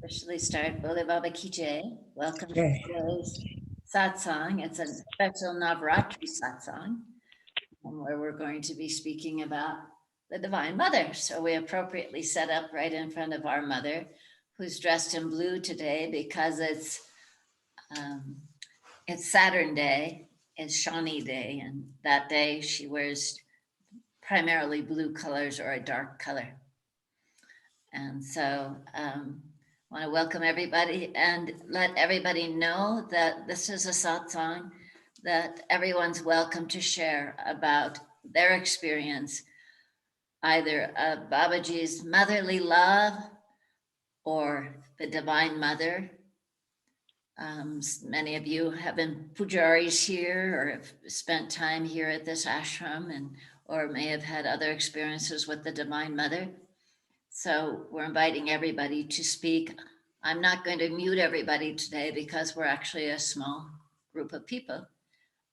officially start. Bole Baba Ki Jai. Welcome to Okay. today's Satsang. It's a special Navratri Satsang where we're going to be speaking about the Divine Mother. So we appropriately set up right in front of our mother, who's dressed in blue today because it's Saturn Day, it's Shani Day, and that day she wears primarily blue colors or a dark color. And so I want to welcome everybody and let everybody know that this is a satsang that everyone's welcome to share about their experience, either of Babaji's motherly love or the Divine Mother. Many of you have been pujaris here or have spent time here at this ashram or may have had other experiences with the Divine Mother. So we're inviting everybody to speak. I'm not going to mute everybody today because we're actually a small group of people.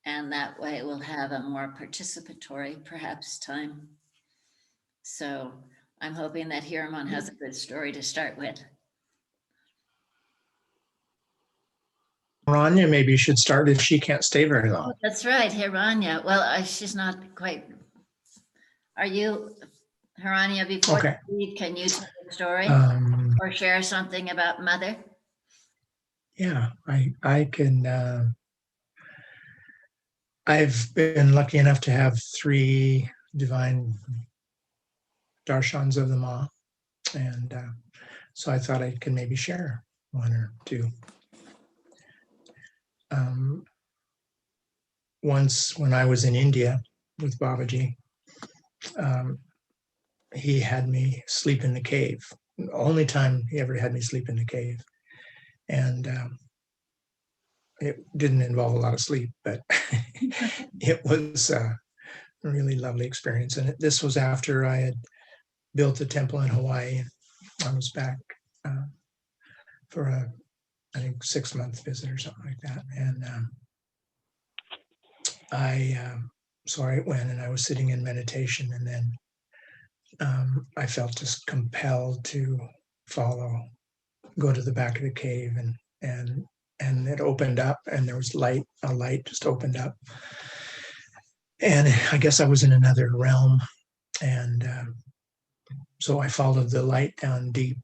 And that way we'll have a more participatory, perhaps, time. So I'm hoping that Hiraman has a good story to start with. Rania maybe should start if she can't stay very long. Oh, that's right, Hiranya. Well, she's not quite. Are you, Hiranya, before Okay. you read, can you tell a story or share something about Mother? Yeah, I can. I've been lucky enough to have 3 divine darshans of the Ma, and so I thought I could maybe share 1 or 2. Once when I was in India with Babaji, he had me sleep in the cave. The only time he ever had me sleep in the cave. And it didn't involve a lot of sleep, but it was a really lovely experience. And this was after I had built a temple in Hawaii. I was back for I think 6-month visit or something like that. And so I went and I was sitting in meditation, and then I felt just compelled to go to the back of the cave, and it opened up, and there was a light just opened up. And I guess I was in another realm. And so I followed the light down deep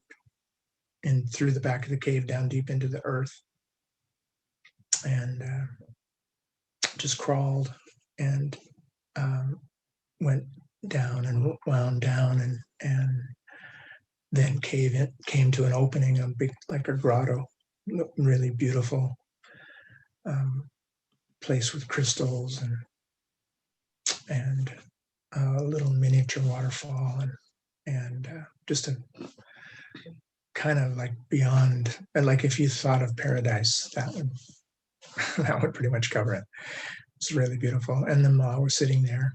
and through the back of the cave, down deep into the earth, and just crawled and went down and wound down, and then came to an opening, like a grotto, really beautiful place with crystals and a little miniature waterfall, and just a kind of like beyond, like if you thought of paradise, that would pretty much cover it. It's really beautiful. And the Ma was sitting there,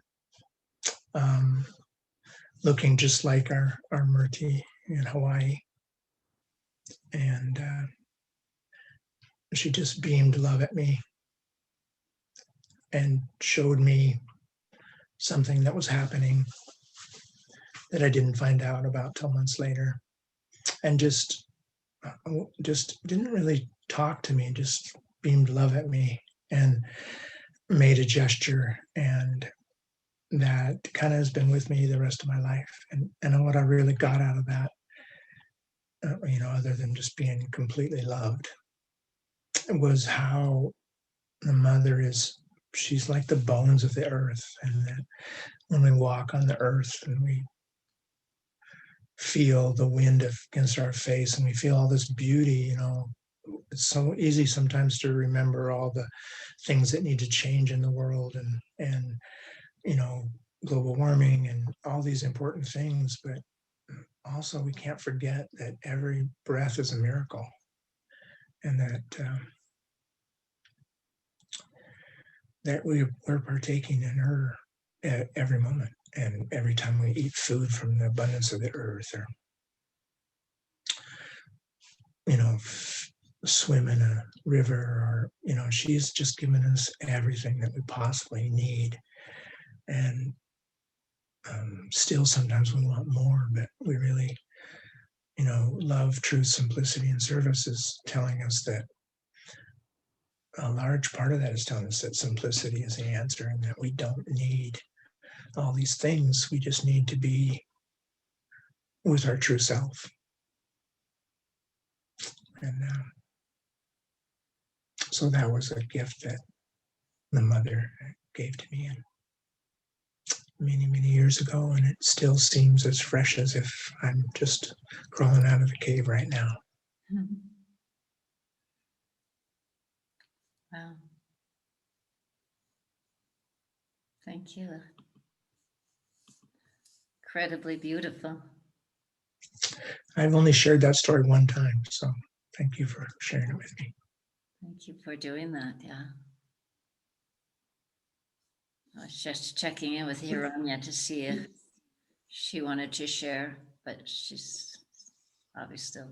looking just like our Murti in Hawaii. And she just beamed love at me and showed me something that was happening that I didn't find out about till months later. And just didn't really talk to me, just beamed love at me and made a gesture. And that kind of has been with me the rest of my life. And what I really got out of that, other than just being completely loved, was how the Mother she's like the bones of the earth. And that when we walk on the earth and we feel the wind against our face and we feel all this beauty, it's so easy sometimes to remember all the things that need to change in the world and global warming and all these important things. But also we can't forget that every breath is a miracle, and that we're partaking in her at every moment, and every time we eat food from the abundance of the earth, or swim in a river, or she's just given us everything that we possibly need. And still sometimes we want more, but we really love, truth, simplicity, and service is telling us that a large part of that is telling us that simplicity is the answer and that we don't need all these things. We just need to be with our true self. And so that was a gift that the mother gave to me many, many years ago. And it still seems as fresh as if I'm just crawling out of the cave right now. Wow. Thank you. Incredibly beautiful. I've only shared that story one time, so thank you for sharing it with me. Thank you for doing that. Yeah. I was just checking in with Hironya to see if she wanted to share, but she's obviously still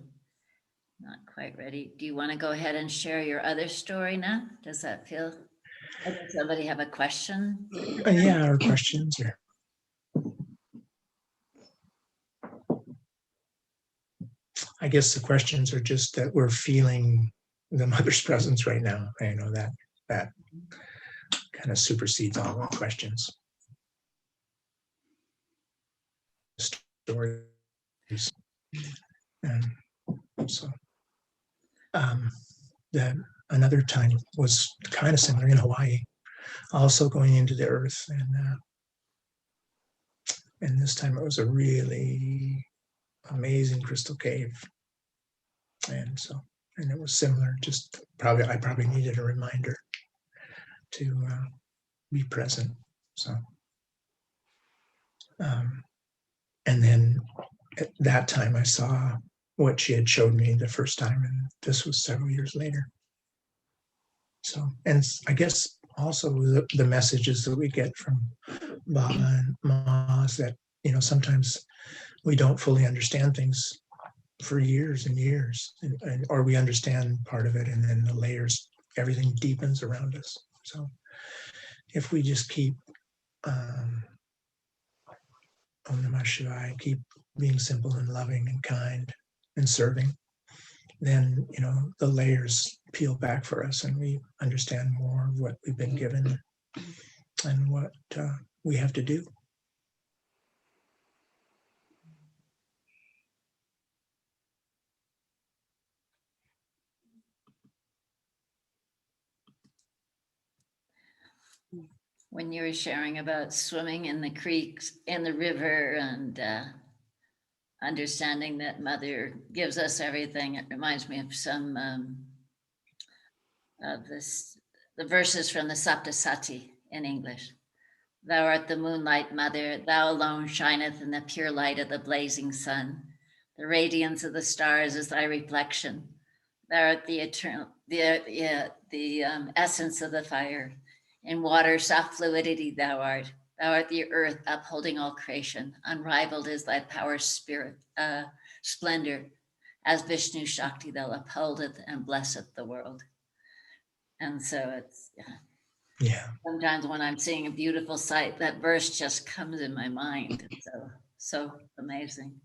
not quite ready. Do you want to go ahead and share your other story now? Does that feel? Does somebody have a question? Yeah, or questions or. I guess the questions are just that we're feeling the mother's presence right now. I know that kind of supersedes all the questions. Stories. And so then another time was kind of similar in Hawaii, also going into the earth. And this time it was a really amazing crystal cave. And it was similar, just I probably needed a reminder to be present. So, and then at that time I saw what she had showed me the first time, and this was several years later. So, and I guess also the messages that we get from Baba and Ma is that, sometimes we don't fully understand things for years and years, or we understand part of it, and then the layers, everything deepens around us. So if we just keep Om Namah Shivaya, keep being simple and loving and kind and serving, then the layers peel back for us, and we understand more of what we've been given and what we have to do. When you were sharing about swimming in the creeks, in the river, and understanding that Mother gives us everything, it reminds me of some of the verses from the Saptasati in English. Thou art the moonlight, Mother, thou alone shineth in the pure light of the blazing sun. The radiance of the stars is thy reflection. Thou art the eternal, the essence of the fire. In water, soft fluidity thou art. Thou art the earth upholding all creation. Unrivaled is thy power, spirit, splendor. As Vishnu Shakti, thou upholdeth and blesseth the world. And so it's, Yeah. sometimes when I'm seeing a beautiful sight, that verse just comes in my mind. It's so amazing.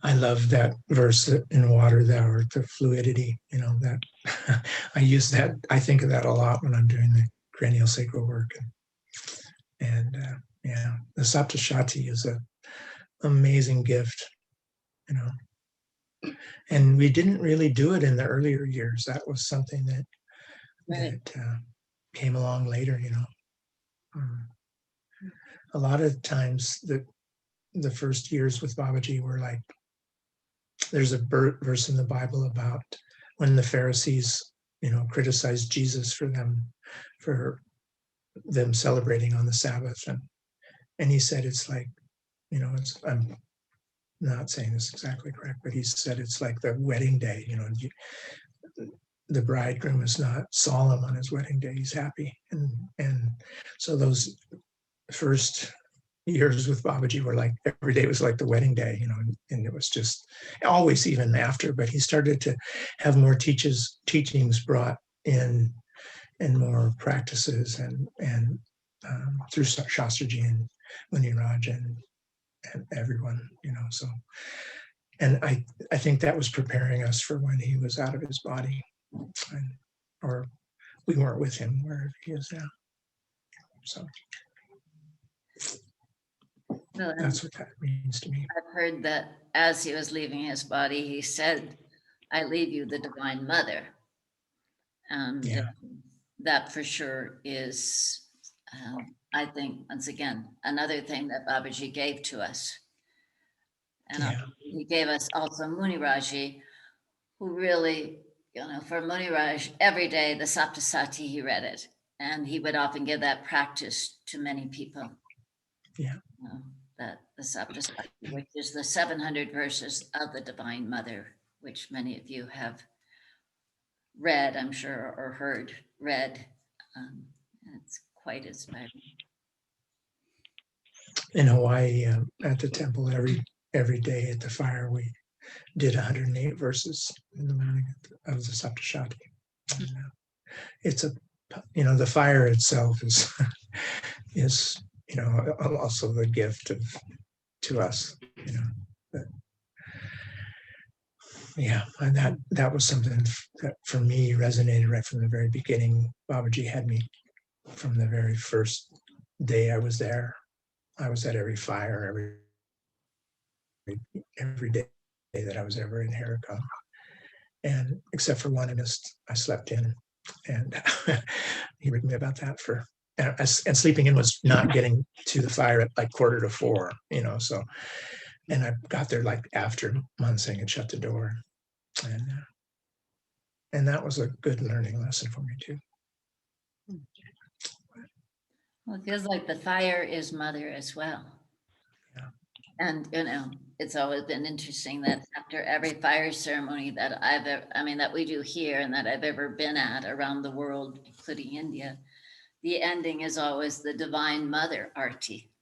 I love that verse, in water thou art the fluidity, that I use that. I think of that a lot when I'm doing the cranial sacral work. And the Saptashati is an amazing gift, and we didn't really do it in the earlier years. That was something that came along later, a lot of times the first years with Babaji were like, there's a verse in the Bible about when the Pharisees, criticized Jesus for them celebrating on the Sabbath. And he said, it's like, I'm not saying this exactly correct, but he said it's like the wedding day, the bridegroom is not solemn on his wedding day, he's happy. And so those first years with Babaji were like, every day was like the wedding day, and it was just always, even after, but he started to have more teachings brought in and more practices and through Shastraji and Muniraj and everyone, so And I think that was preparing us for when he was out of his body, or we weren't with him where he is now. So Well, that's what that means to me. I've heard that as he was leaving his body, he said, "I leave you the Divine Mother." And Yeah. that for sure is, I think, once again, another thing that Babaji gave to us. And Yeah. he gave us also Muniraji, who really, for Muniraj, every day the Saptasati, he read it. And he would often give that practice to many people. Yeah. That the Saptasati, which is the 700 verses of the Divine Mother, which many of you have read, I'm sure, or heard read. It's quite inspiring. In Hawaii, at the temple, every day at the fire, we did 108 verses in the morning of the Saptashati. And, it's the fire itself is also the gift to us. But, yeah, and that was something that for me resonated right from the very beginning. Babaji had me from the very first day I was there. I was at every fire, every day that I was ever in Harricot. And except for one, I slept in, and he read me about that and sleeping in was not getting to the fire at like 3:45, so, and I got there like after Mansingh had shut the door, and that was a good learning lesson for me too. Well, it feels like the fire is mother as well. Yeah. And, it's always been interesting that after every fire ceremony that that we do here and that I've ever been at around the world, including India, the ending is always the Divine Mother Arti.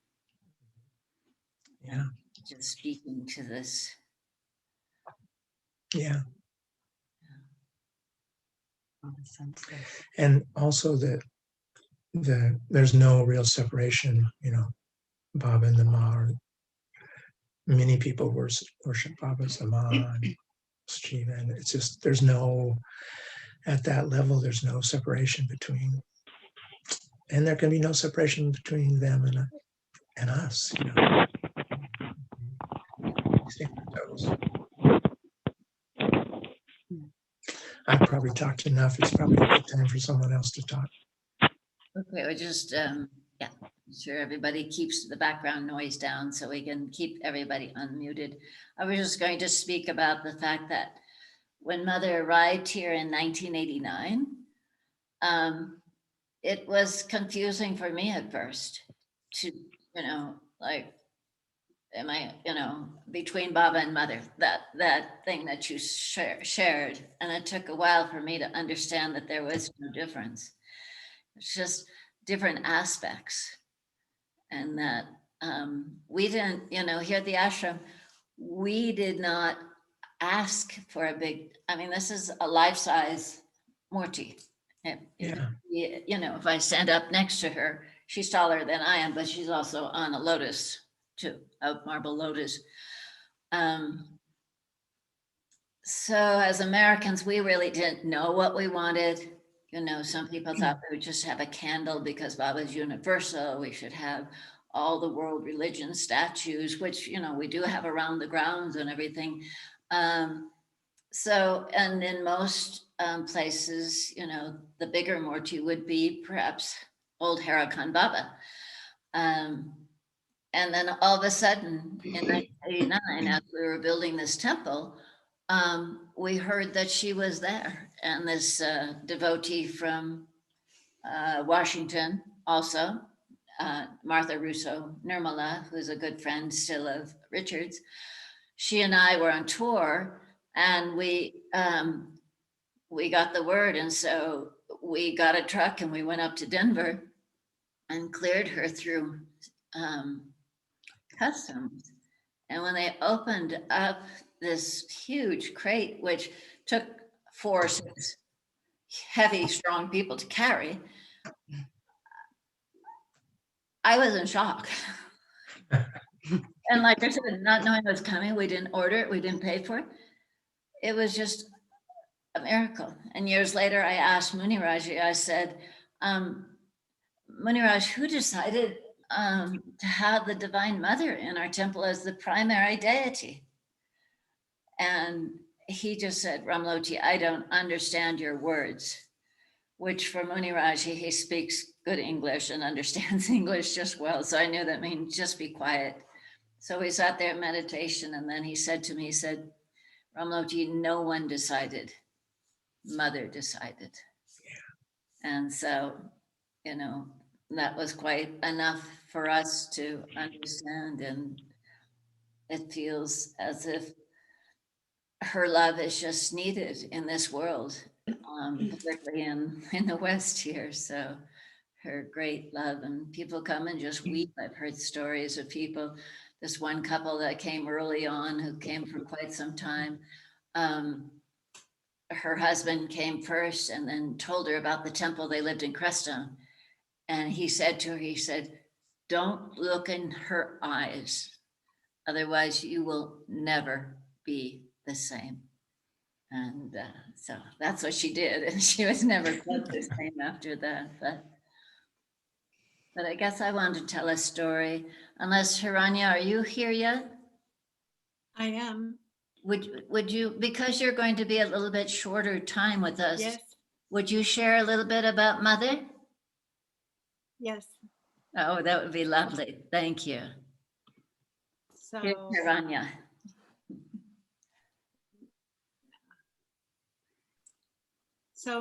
Yeah. Just speaking to this. Yeah. And also that there's no real separation, Baba and the Ma. Many people worship Baba as the Ma and Shiva, and it's just at that level there's no separation between, and there can be no separation between them and us. I've probably talked enough. It's probably a good time for someone else to talk. Okay, we're just, sure everybody keeps the background noise down so we can keep everybody unmuted. I was just going to speak about the fact that when Mother arrived here in 1989, it was confusing for me at first to, like, am I, between Baba and Mother, that thing that you shared. And it took a while for me to understand that there was no difference. It's just different aspects. And that we didn't, here at the ashram, we did not ask for a big, this is a life-size Murti. Yeah. If I stand up next to her, she's taller than I am, but she's also on a lotus too, a marble lotus. So as Americans, we really didn't know what we wanted. Some people thought we would just have a candle because Baba's universal. We should have all the world religion statues, which, we do have around the grounds and everything. And in most places, the bigger Murti would be perhaps old Harakan Baba. And then all of a sudden in 1989, as we were building this temple, we heard that she was there. And this devotee from Washington also, Martha Russo Nirmala, who's a good friend still of Richard's, she and I were on tour, and we got the word. And so we got a truck and we went up to Denver and cleared her through customs. And when they opened up this huge crate, which took 4 or 6 heavy, strong people to carry, I was in shock. And like I said, not knowing it was coming, we didn't order it, we didn't pay for it. It was just a miracle. And years later, I asked Muniraji, I said, Muniraj, who decided to have the Divine Mother in our temple as the primary deity? And he just said, Ramloti, I don't understand your words, which for Muniraji, he speaks good English and understands English just well. So I knew that means just be quiet. So we sat there in meditation, and then he said to me, he said, Ramloti, no one decided, Mother decided. And so, you know, that was quite enough for us to understand. And it feels as if her love is just needed in this world, particularly in the West here. So her great love, and people come and just weep. I've heard stories of people, this one couple that came early on who came for quite some time. Her husband came first and then told her about the temple. They lived in Crestone. And he said to her, he said, don't look in her eyes. Otherwise, you will never be the same. And so that's what she did. And she was never quite the same after that. But I guess I wanted to tell a story. Unless, Hiranya, are you here yet? I am. Would you, because you're going to be a little bit shorter time with us, Yes. would you share a little bit about Mother? Yes. Oh, that would be lovely. Thank you. Here's So Hiranya.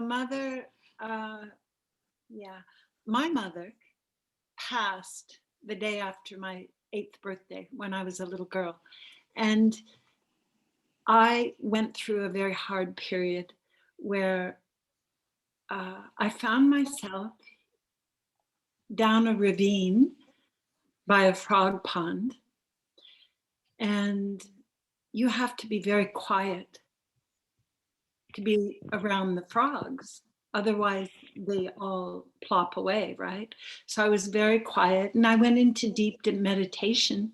Mother, yeah, my mother passed the day after my 8th birthday when I was a little girl. And I went through a very hard period where I found myself down a ravine by a frog pond. And you have to be very quiet to be around the frogs. Otherwise, they all plop away, right? So I was very quiet, and I went into deep meditation,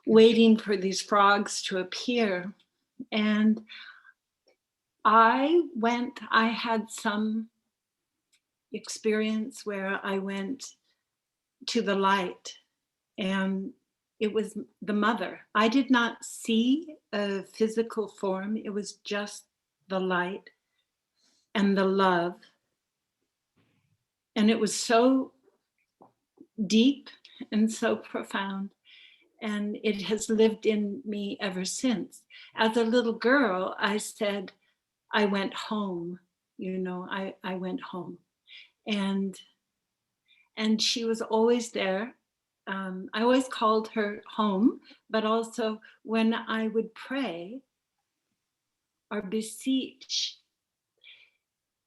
waiting for these frogs to appear. And I had some experience where I went to the light, and it was the Mother. I did not see a physical form. It was just the light and the love. And it was so deep and so profound. And it has lived in me ever since. As a little girl, I said, I went home, I went home. And she was always there. I always called her home, but also when I would pray or beseech,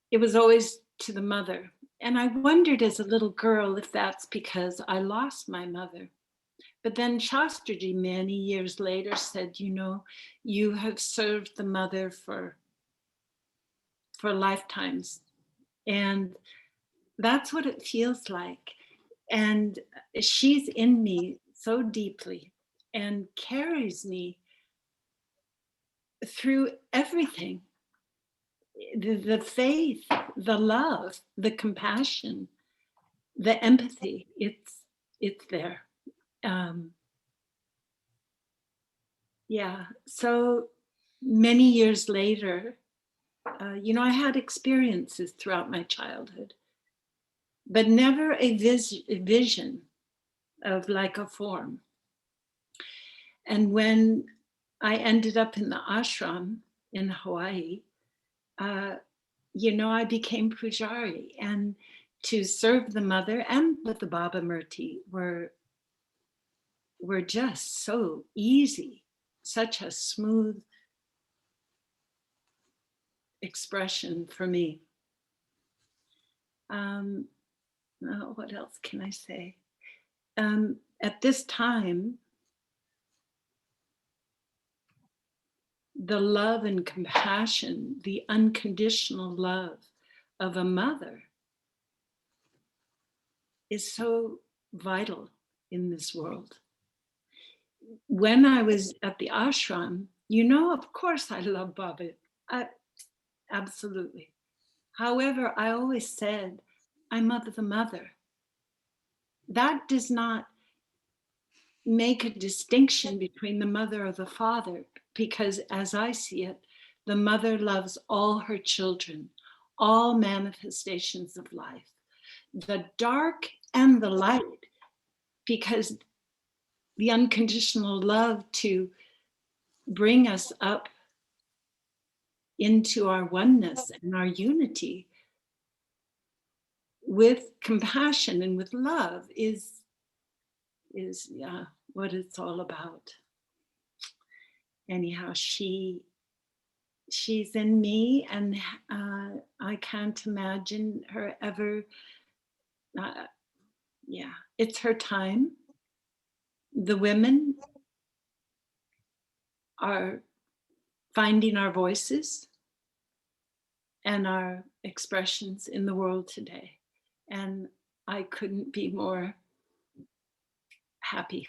it was always to the Mother. And I wondered as a little girl if that's because I lost my mother. But then Shastriji many years later said, you have served the Mother for lifetimes. And that's what it feels like. And she's in me so deeply and carries me through everything. The faith, the love, the compassion, the empathy, it's there. Yeah, so many years later, I had experiences throughout my childhood, but never a vision of like a form. And when I ended up in the ashram in Hawaii, I became pujari, and to serve the Mother and the Baba Murti were just so easy, such a smooth expression for me. What else can I say? At this time, the love and compassion, the unconditional love of a mother is so vital in this world. when I was at the ashram, of course I love Baba. Absolutely. However, I always said, I'm of the mother. That does not make a distinction between the mother or the father, because as I see it, the mother loves all her children, all manifestations of life, the dark and the light, because the unconditional love to bring us up into our oneness and our unity with compassion and with love is what it's all about. Anyhow, she's in me, and I can't imagine her ever. It's her time. The women are finding our voices and our expressions in the world today, and I couldn't be more happy.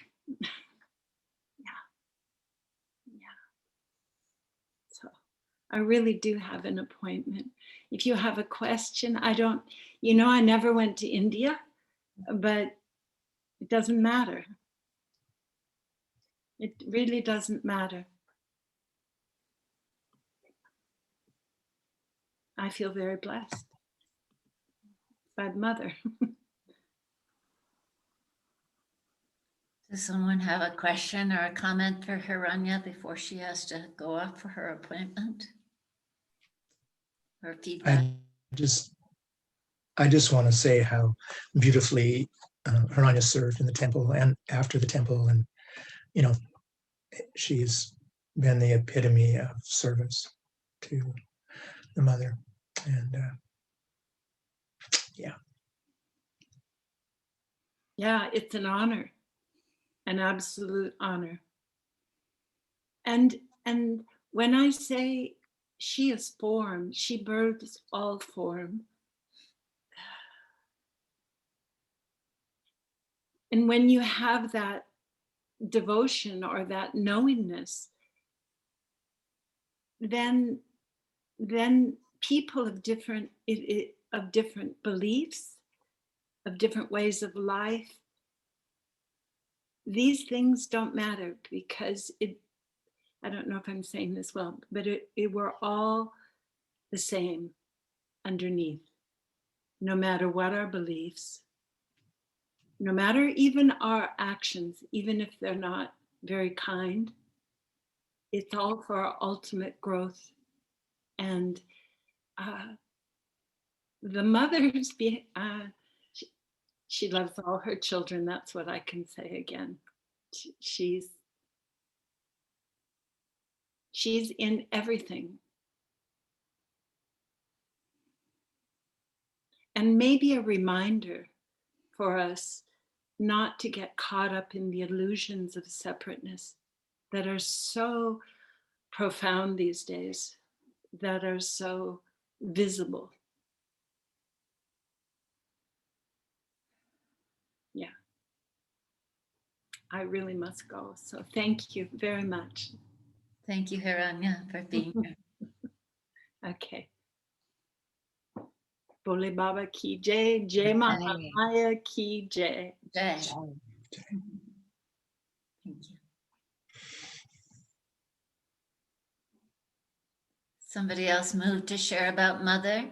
So I really do have an appointment. If you have a question, I never went to India, but it doesn't matter. It really doesn't matter. I feel very blessed by the mother. Does someone have a question or a comment for Hiranya before she has to go off for her appointment? Or feedback? I just want to say how beautifully Haranya served in the temple and after the temple, and she's been the epitome of service to the mother, and Yeah, it's an honor, an absolute honor. And when I say she is form, she births all form. And when you have that devotion or that knowingness, then people of different beliefs, of different ways of life, these things don't matter, because I don't know if I'm saying this well, but we're all the same underneath, no matter what our beliefs, no matter even our actions, even if they're not very kind. It's all for our ultimate growth. And the mother's she loves all her children. That's what I can say again. She's in everything. And maybe a reminder for us not to get caught up in the illusions of separateness that are so profound these days, that are so visible. Yeah. I really must go. So thank you very much. Thank you, Hiranya, for being here. Okay. Bole Baba ki jai, Jai Mahamaya ki jai. Jai. Thank you. Somebody else moved to share about mother?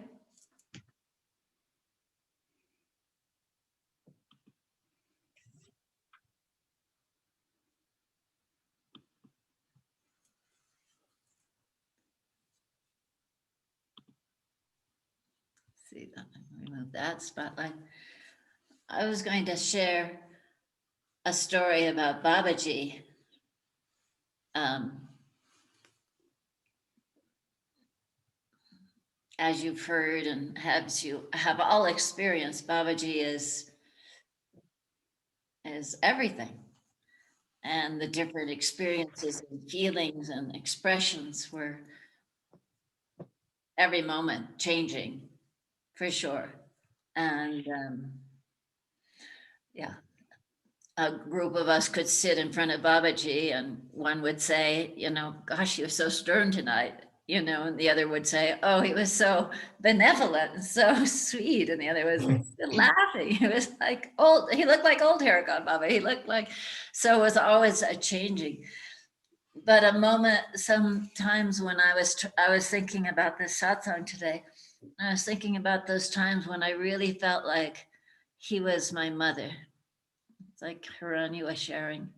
See that, remove that spotlight. I was going to share a story about Babaji. As you've heard and as you have all experienced, Babaji is everything. And the different experiences and feelings and expressions were every moment changing, for sure. And yeah, a group of us could sit in front of Babaji and one would say, gosh, he was so stern tonight, and the other would say, oh, he was so benevolent and so sweet. And the other was laughing. He was like old, he looked like old Haragon Baba. He looked like, so it was always a changing. But a moment, sometimes when I was thinking about this satsang today, I was thinking about those times when I really felt like he was my mother. It's like Harani was sharing.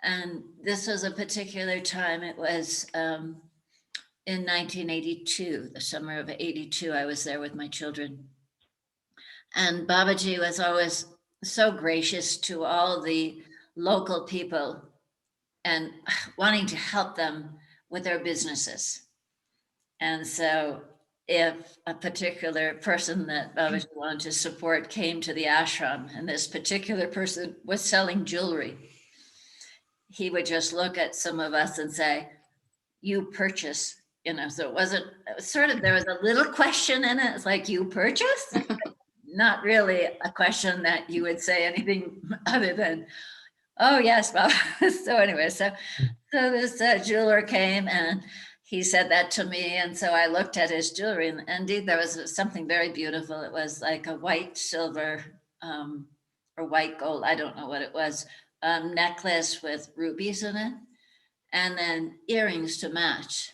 And this was a particular time. It was in 1982, the summer of 82. I was there with my children. And Babaji was always so gracious to all the local people and wanting to help them with their businesses. And so if a particular person that Babaji wanted to support came to the ashram and this particular person was selling jewelry, he would just look at some of us and say, you purchase, so it was sort of, there was a little question in it. It's like, you purchase? Not really a question that you would say anything other than, oh yes, Bob. So anyway, so this jeweler came and he said that to me. And so I looked at his jewelry and indeed there was something very beautiful. It was like a white silver or white gold, I don't know what it was, necklace with rubies in it, and then earrings to match.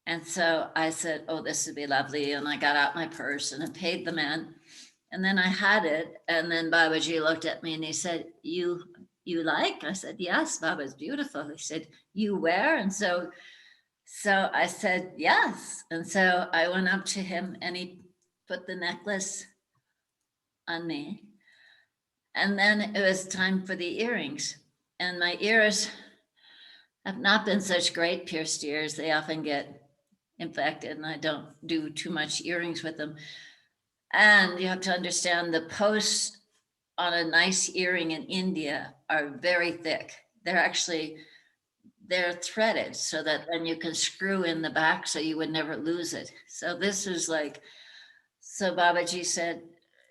And so I said, oh, this would be lovely. And I got out my purse and I paid the man. And then I had it. And then Babaji looked at me and he said, you like? I said, yes, Baba's beautiful. He said, you wear? And so I said, yes. And so I went up to him and he put the necklace on me. And then it was time for the earrings. And my ears have not been such great pierced ears. They often get infected and I don't do too much earrings with them. And you have to understand the posts on a nice earring in India are very thick. They're threaded so that then you can screw in the back so you would never lose it. So this is like, so Babaji said,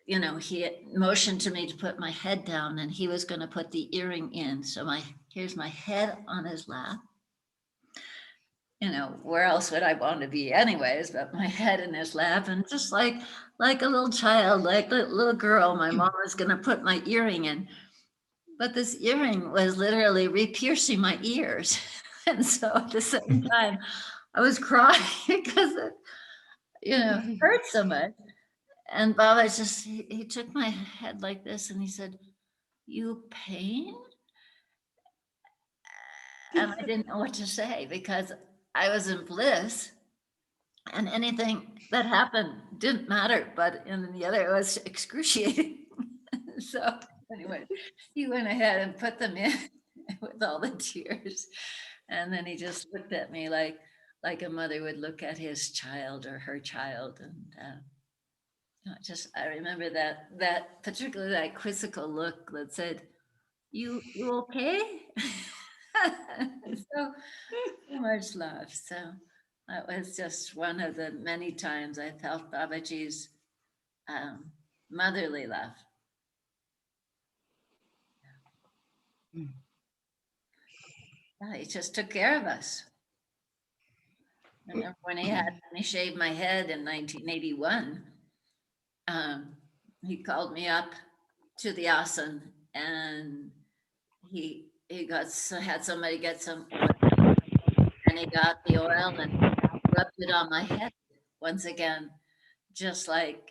he motioned to me to put my head down and he was going to put the earring in. So here's my head on his lap. Where else would I want to be anyways, but my head in his lap, and just like a little child, like a little girl, my mom was going to put my earring in. But this earring was literally re-piercing my ears. And so at the same time, I was crying because it hurt so much. And Baba he took my head like this and he said, you pain? And I didn't know what to say because I was in bliss and anything that happened didn't matter. But in the other, it was excruciating. So anyway, he went ahead and put them in with all the tears. And then he just looked at me like a mother would look at his child or her child. And I remember that particularly that quizzical look that said, you okay? So much love. So that was just one of the many times I felt Babaji's motherly love. Yeah, he just took care of us. I remember when he shaved my head in 1981, he called me up to the asana and he had somebody get some oil, and he got the oil and rubbed it on my head once again, just like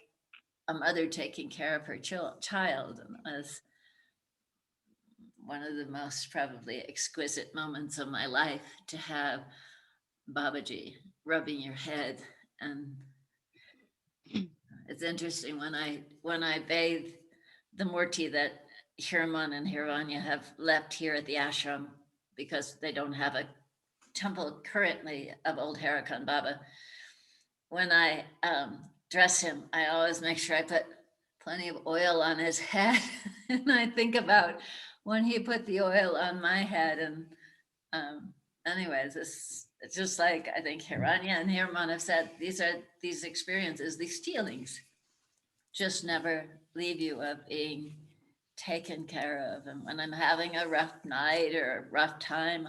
a mother taking care of her child. And it was one of the most probably exquisite moments of my life to have Babaji rubbing your head. And it's interesting when I bathe the Murti that Hirman and Hiranya have left here at the ashram because they don't have a temple currently of old Harakan Baba. When I dress him, I always make sure I put plenty of oil on his head. And I think about when he put the oil on my head. And anyways, it's just like I think Hiranya and Hirman have said, these experiences, these feelings just never leave you of being taken care of. And when I'm having a rough night or a rough time,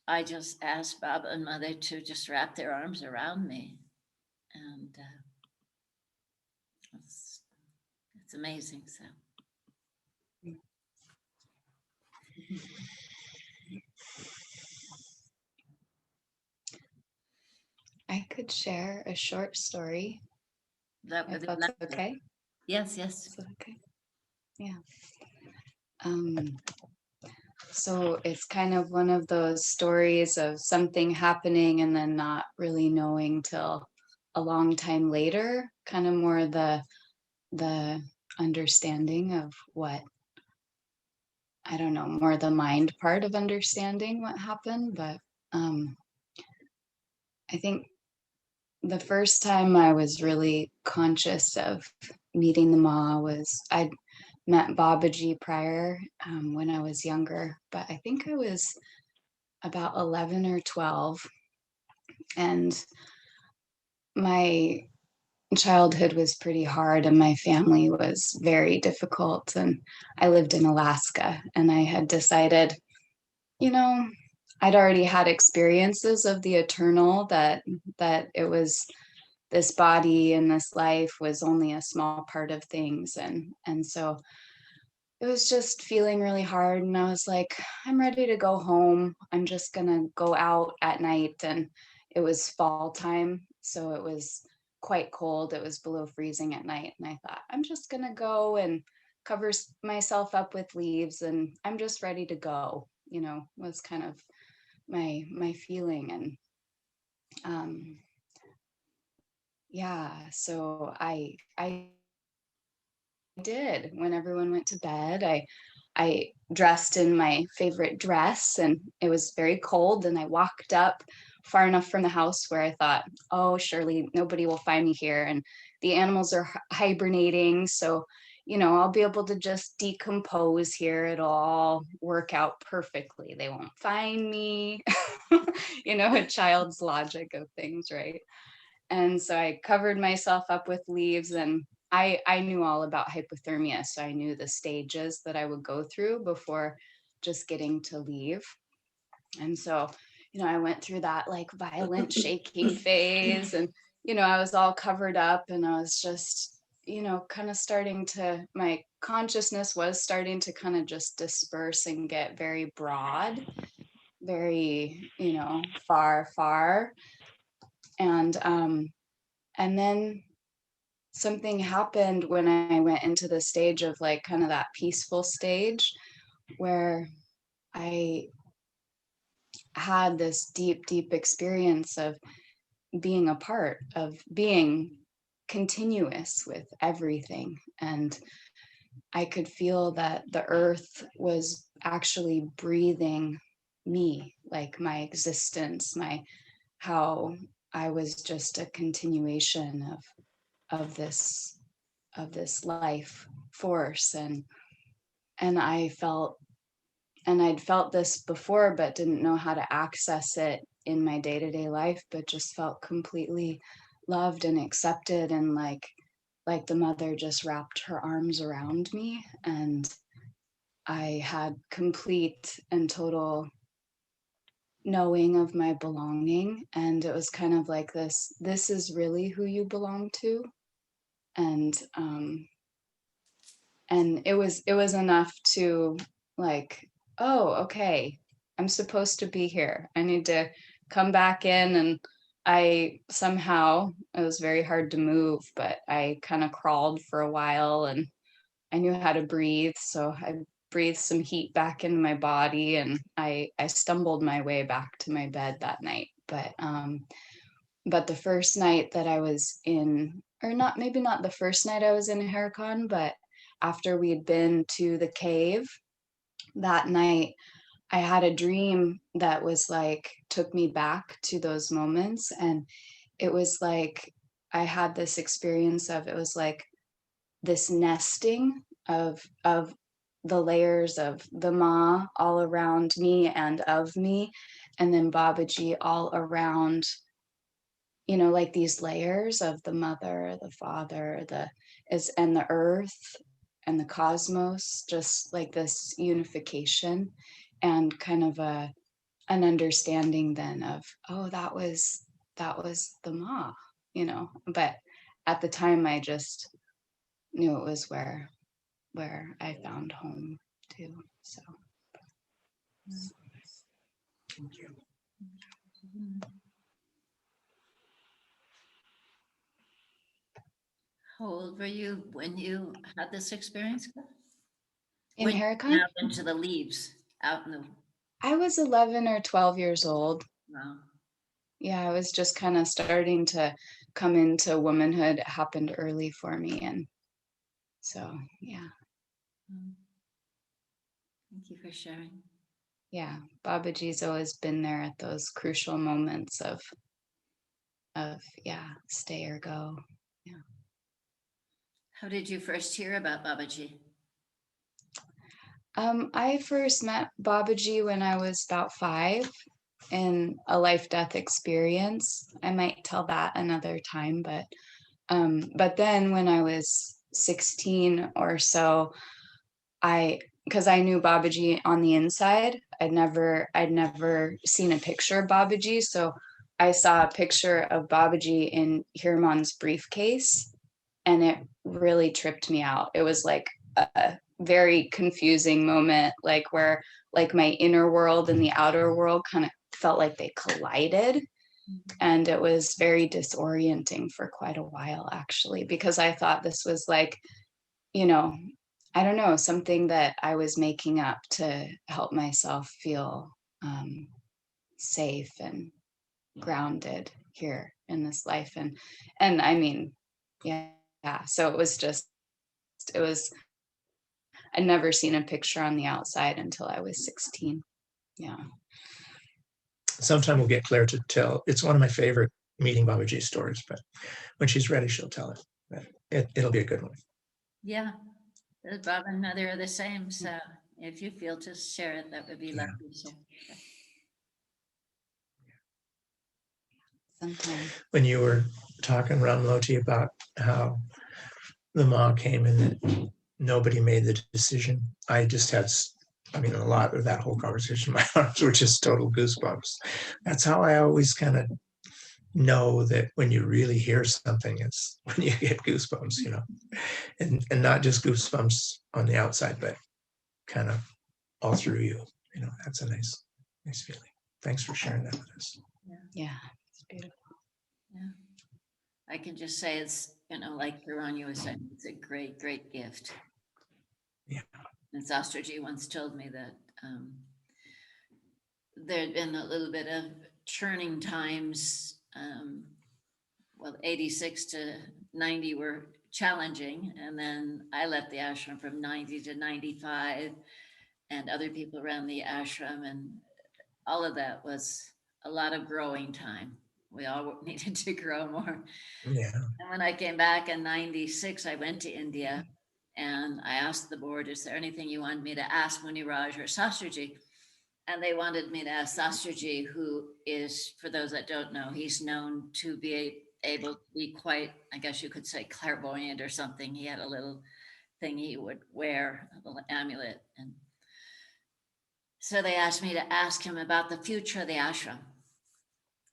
I just ask Baba and Mother to just wrap their arms around me. And it's amazing. So. I could share a short story, That if would that's okay. Yes, yes. Is that okay? Yeah. So it's kind of one of those stories of something happening and then not really knowing till a long time later, kind of more the understanding of what, I don't know, more the mind part of understanding what happened. But I think the first time I was really conscious of meeting the Ma was I'd met Babaji prior when I was younger, but I think I was about 11 or 12. And my childhood was pretty hard, and my family was very difficult. And I lived in Alaska, and I had decided, you know, I'd already had experiences of the eternal, that it was this body and this life was only a small part of things. And so it was just feeling really hard, and I was like, I'm ready to go home. I'm just gonna go out at night. And it was fall time, so it was quite cold. It was below freezing at night, and I thought, I'm just gonna go and cover myself up with leaves, and I'm just ready to go, was kind of my feeling. And yeah, so I did. When everyone went to bed, I dressed in my favorite dress, and it was very cold, and I walked up far enough from the house where I thought, oh, surely nobody will find me here, and the animals are hibernating, so I'll be able to just decompose here. It'll all work out perfectly. They won't find me. A child's logic of things, right? And so I covered myself up with leaves, and I knew all about hypothermia. So I knew the stages that I would go through before just getting to leave. And so, I went through that like violent shaking phase, and, I was all covered up, and I was just, kind of my consciousness was starting to kind of just disperse and get very broad, very, far, far. And then something happened when I went into the stage of like kind of that peaceful stage, where I had this deep, deep experience of being a part of being continuous with everything. And I could feel that the earth was actually breathing me, like my existence, how I was just a continuation of this life force. And I'd felt this before, but didn't know how to access it in my day-to-day life, but just felt completely loved and accepted, and like the mother just wrapped her arms around me, and I had complete and total knowing of my belonging. And it was kind of like this is really who you belong to. And it was enough to like, oh, okay, I'm supposed to be here. I need to come back in. And I somehow, it was very hard to move, but I kind of crawled for a while, and I knew how to breathe. So I breathed some heat back into my body, and I stumbled my way back to my bed that night. But the first night that I was in, or not, maybe not the first night I was in Huracan, but after we'd been to the cave that night, I had a dream that was like, took me back to those moments. And it was like, I had this experience of, it was like this nesting of the layers of the Ma all around me and of me, and then Babaji all around, like these layers of the mother, the father, and the earth. and the cosmos, just like this unification and kind of an understanding then of, oh, that was the Ma, you know. But at the time I just knew it was where I found home too. So Thank you. How old were you when you had this experience? in When you Heracon, went out into the leaves, out in the, I was 11 or 12 years old. wow. Yeah, I was just kind of starting to come into womanhood. It happened early for me. And so, yeah, Thank you for sharing. yeah, Babaji's always been there at those crucial moments of, yeah, stay or go. Yeah. How did you first hear about Babaji? I first met Babaji when I was about 5 in a life-death experience. I might tell that another time, but then when I was 16 or so, because I knew Babaji on the inside. I'd never seen a picture of Babaji. So I saw a picture of Babaji in Hirman's briefcase, and it really tripped me out. It was like a very confusing moment, like where like my inner world and the outer world kind of felt like they collided. And it was very disorienting for quite a while, actually, because I thought this was like, you know, I don't know, something that I was making up to help myself feel safe and grounded here in this life. And I mean, yeah, so it was just, it was, I'd never seen a picture on the outside until I was 16. Yeah. Sometime we'll get Claire to tell. It's one of my favorite meeting Babaji stories, but when she's ready, she'll tell it. But it'll be a good one. Yeah, Bob and Mother are the same. So if you feel to share it, that would be Yeah. lovely. So, Sometime. When you were talking, Ramloti, about how the Ma came and that nobody made the decision, I just had, I mean, a lot of that whole conversation, my arms were just total goosebumps. That's how I always kind of know that when you really hear something, it's when you get goosebumps, you know, and not just goosebumps on the outside, but kind of all through you. You know, that's a nice feeling. Thanks for sharing that with us. Yeah, it's beautiful. yeah, I can just say it's, you know, like Hiranyu was saying, it's a great, great gift. Yeah. And Sastraji once told me that there'd been a little bit of churning times. Well, 86 to 90 were challenging. And then I left the ashram from 90 to 95, and other people around the ashram. And all of that was a lot of growing time. We all needed to grow more. Yeah. And when I came back in 96, I went to India and I asked the board, is there anything you wanted me to ask Muniraj or Sastraji? And they wanted me to ask Sastraji, who is, for those that don't know, he's known to be able to be quite, I guess you could say, clairvoyant or something. He had a little thing he would wear, a little amulet. And so they asked me to ask him about the future of the ashram.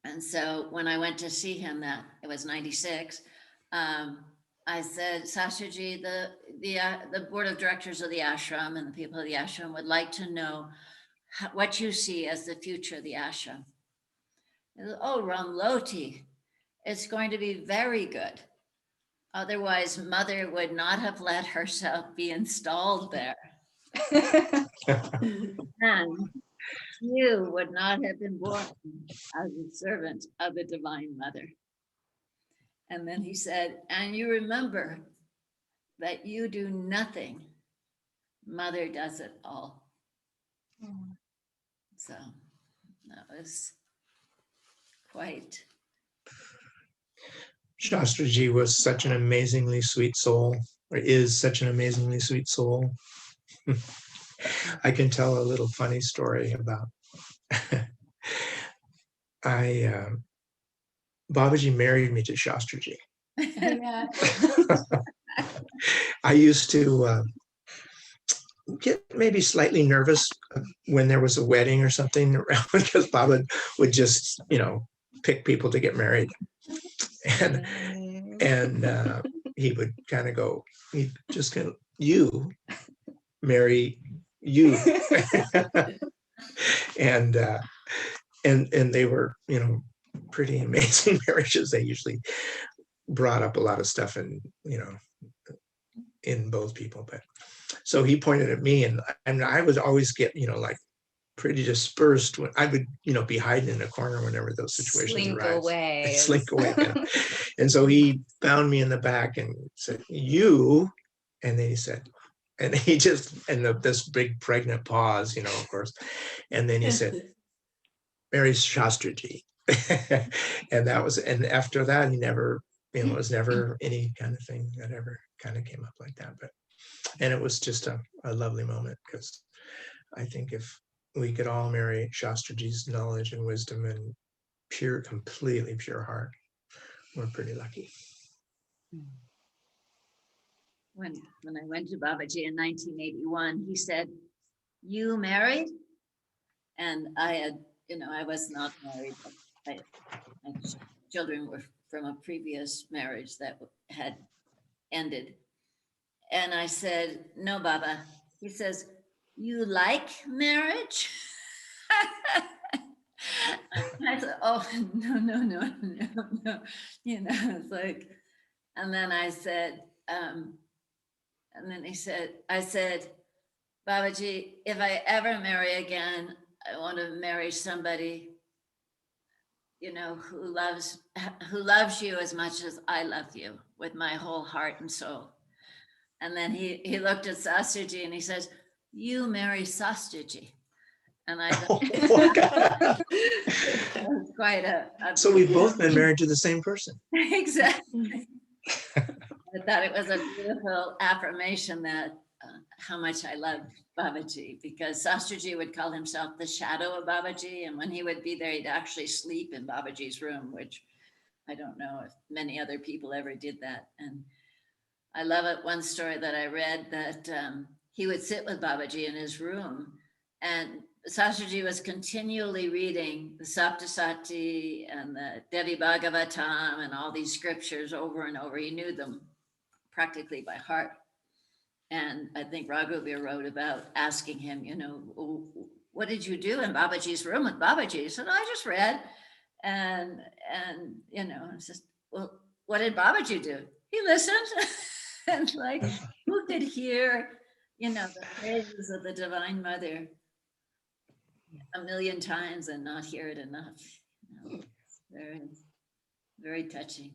And so when I went to see him, that it was 96, I said, Sastraji, the board of directors of the ashram and the people of the ashram would like to know what you see as the future of the ashram. Said, oh, Ramloti, it's going to be very good. Otherwise, Mother would not have let herself be installed there. And you would not have been born as a servant of the Divine Mother. And then he said, and you remember that you do nothing. Mother does it all. So that was quite. Shastraji was such an amazingly sweet soul, or is such an amazingly sweet soul. I can tell a little funny story about Babaji married me to Shastraji. Yeah. I used to get maybe slightly nervous when there was a wedding or something around because Baba would just, pick people to get married. And he would kind of go, he'd just go, you marry you. and they were, pretty amazing marriages. They usually brought up a lot of stuff and, in both people. But so he pointed at me, and I would always get, like pretty dispersed when I would, be hiding in a corner whenever those situations Slink arise. away. Slink away. Yeah. And so he found me in the back and said, you, and then he said, and he just, and this big pregnant pause, of course. And then he said, Mary Shastriji. And that was, and after that, he never, it was never any kind of thing that ever kind of came up like that. But, and it was just a lovely moment, because I think if we could all marry Shastriji's knowledge and wisdom and completely pure heart, we're pretty lucky. When I went to Babaji in 1981, he said, "You married?" And I had, I was not married, but my children were from a previous marriage that had ended. And I said, "No, Baba." He says, "You like marriage?" I said, "Oh, no. It's like, and then I said, and then I said, "Babaji, if I ever marry again, I want to marry somebody, who loves you as much as I love you with my whole heart and soul." And then he looked at Sastriji and he says, "You marry Sastriji." And I thought, that was quite a So we've both been married to the same person. exactly. I thought it was a beautiful affirmation that how much I loved Babaji, because Sastriji would call himself the shadow of Babaji. And when he would be there, he'd actually sleep in Babaji's room, which I don't know if many other people ever did that. And I love it. One story that I read that he would sit with Babaji in his room, and Sastriji was continually reading the Saptasati and the Devi Bhagavatam and all these scriptures over and over. He knew them practically by heart. And I think Raghuveer wrote about asking him, what did you do in Babaji's room with Babaji? He said, "I just read." And it's just, well, what did Babaji do? He listened. And like, who could hear, the praises of the Divine Mother a million times and not hear it enough? It's very, very touching.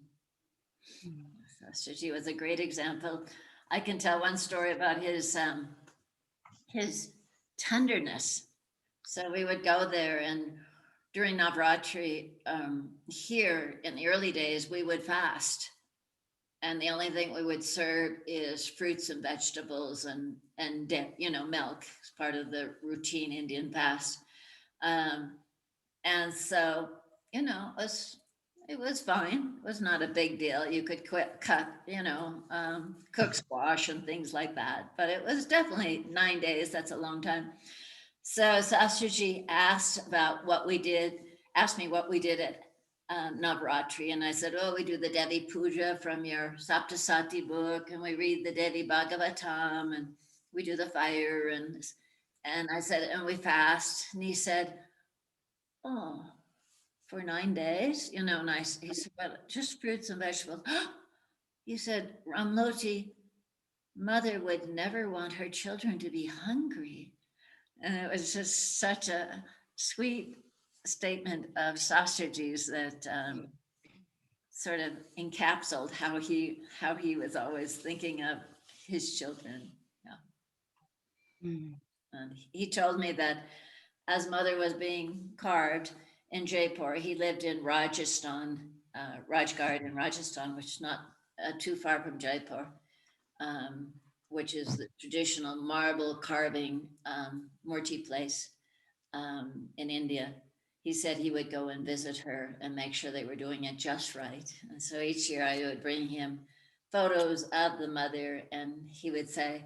Sastriji was a great example. I can tell one story about his tenderness. So we would go there, and during Navratri, here in the early days, we would fast. And the only thing we would serve is fruits and vegetables and milk as part of the routine Indian fast. And so, it was fine. It was not a big deal. You could cut, cook squash and things like that. But it was definitely 9 days. That's a long time. So Sastriji asked me what we did at Navratri. And I said, "Oh, we do the Devi Puja from your Saptasati book, and we read the Devi Bhagavatam, and we do the fire." And I said, "And we fast." And he said, "Oh, for 9 days?" Nice. He said, "Well, just fruits and vegetables." He said, "Ramloti, mother would never want her children to be hungry." And it was just such a sweet statement of Sastriji's that sort of encapsulated how he was always thinking of his children. Yeah. And he told me that as mother was being carved in Jaipur, he lived in Rajasthan, Rajgarh in Rajasthan, which is not too far from Jaipur, which is the traditional marble carving Murti place in India. He said he would go and visit her and make sure they were doing it just right. And so each year I would bring him photos of the mother, and he would say,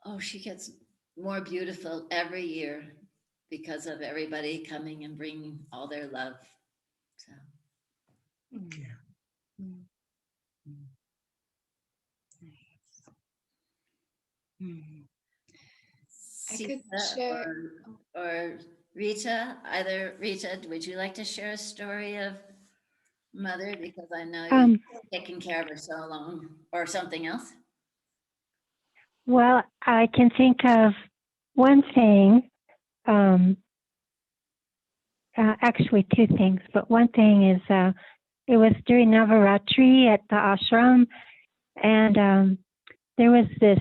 Oh, she gets more beautiful every year because of everybody coming and bringing all their love. So Yeah. Mm. Mm. Nice. Mm. I could Sita share. or Rita, either Rita, would you like to share a story of mother? Because I know you've Um, taken care of her so long, or something else. well, I can think of one thing, actually two things, but one thing is it was during Navratri at the ashram, and there was this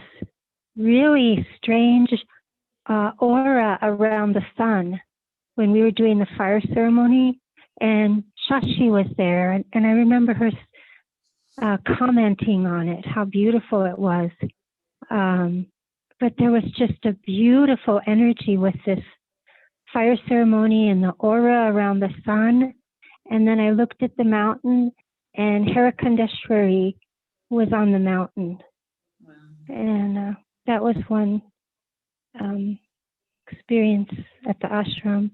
really strange aura around the sun when we were doing the fire ceremony, and Shashi was there, and I remember her commenting on it, how beautiful it was. But there was just a beautiful energy with this fire ceremony and the aura around the sun. And then I looked at the mountain, and Harakandeshwari was on the mountain. Wow. And that was one experience at the ashram.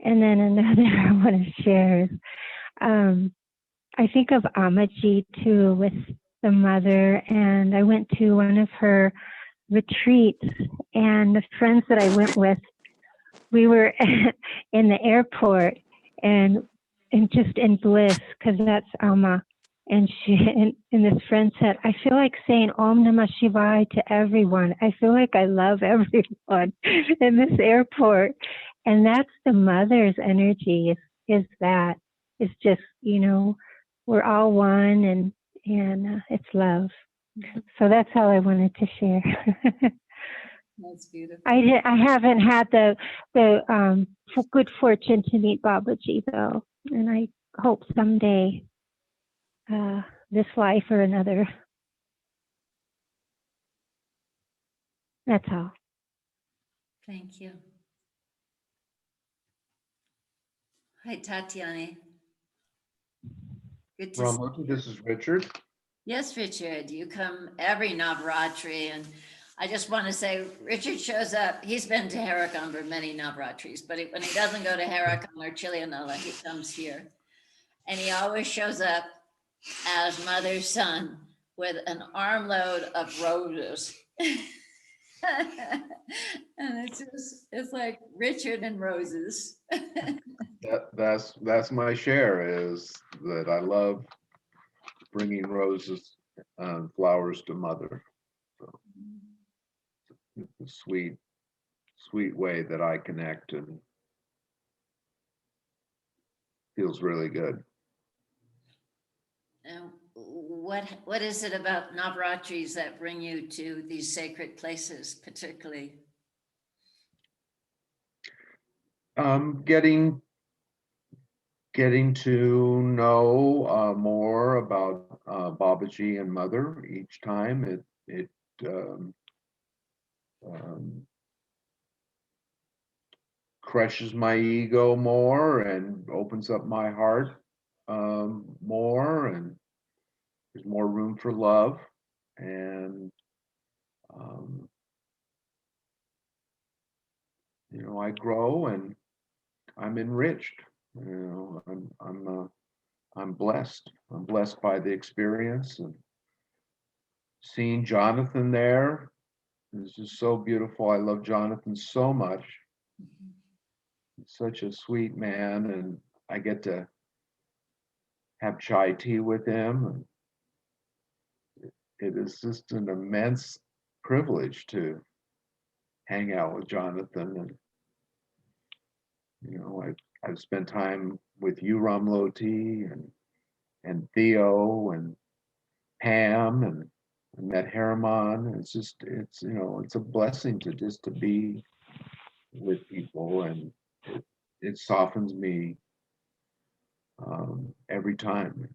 And then another I want to share is I think of Amaji too with the mother. And I went to one of her retreats, and the friends that I went with, we were in the airport and just in bliss because that's Alma. And and this friend said, I feel like saying Om Namah Shivaya to everyone. I feel like I love everyone in this airport. And that's the mother's energy is that. It's just, we're all one, and it's love. So that's all I wanted to share. That's beautiful. I haven't had the good fortune to meet Babaji though, and I hope someday, this life or another. That's all. Thank you. Hi, Tatiana. Good to see Ramoti, this is Richard. Yes, Richard, you come every Navratri, and I just want to say, Richard shows up. He's been to Harakamber many Navratris, but when he doesn't go to Harakam or Chilianola, he comes here, and he always shows up as mother's son with an armload of roses. And it's like Richard and roses. That's my share, is that I love bringing roses and flowers to mother. So it's a sweet way that I connect, and feels really good. And what is it about Navratris that bring you to these sacred places, particularly? Getting to know more about Babaji and mother each time. It um, crushes my ego more and opens up my heart more, and there's more room for love, and um, I grow and I'm enriched. I'm blessed. I'm blessed by the experience, and seeing Jonathan there is just so beautiful. I love Jonathan so much. He's such a sweet man, and I get to have chai tea with him, and it is just an immense privilege to hang out with Jonathan. And I've spent time with you, Ramloti, and Theo and Pam, and I met Harriman. It's a blessing to be with people, and it softens me every time.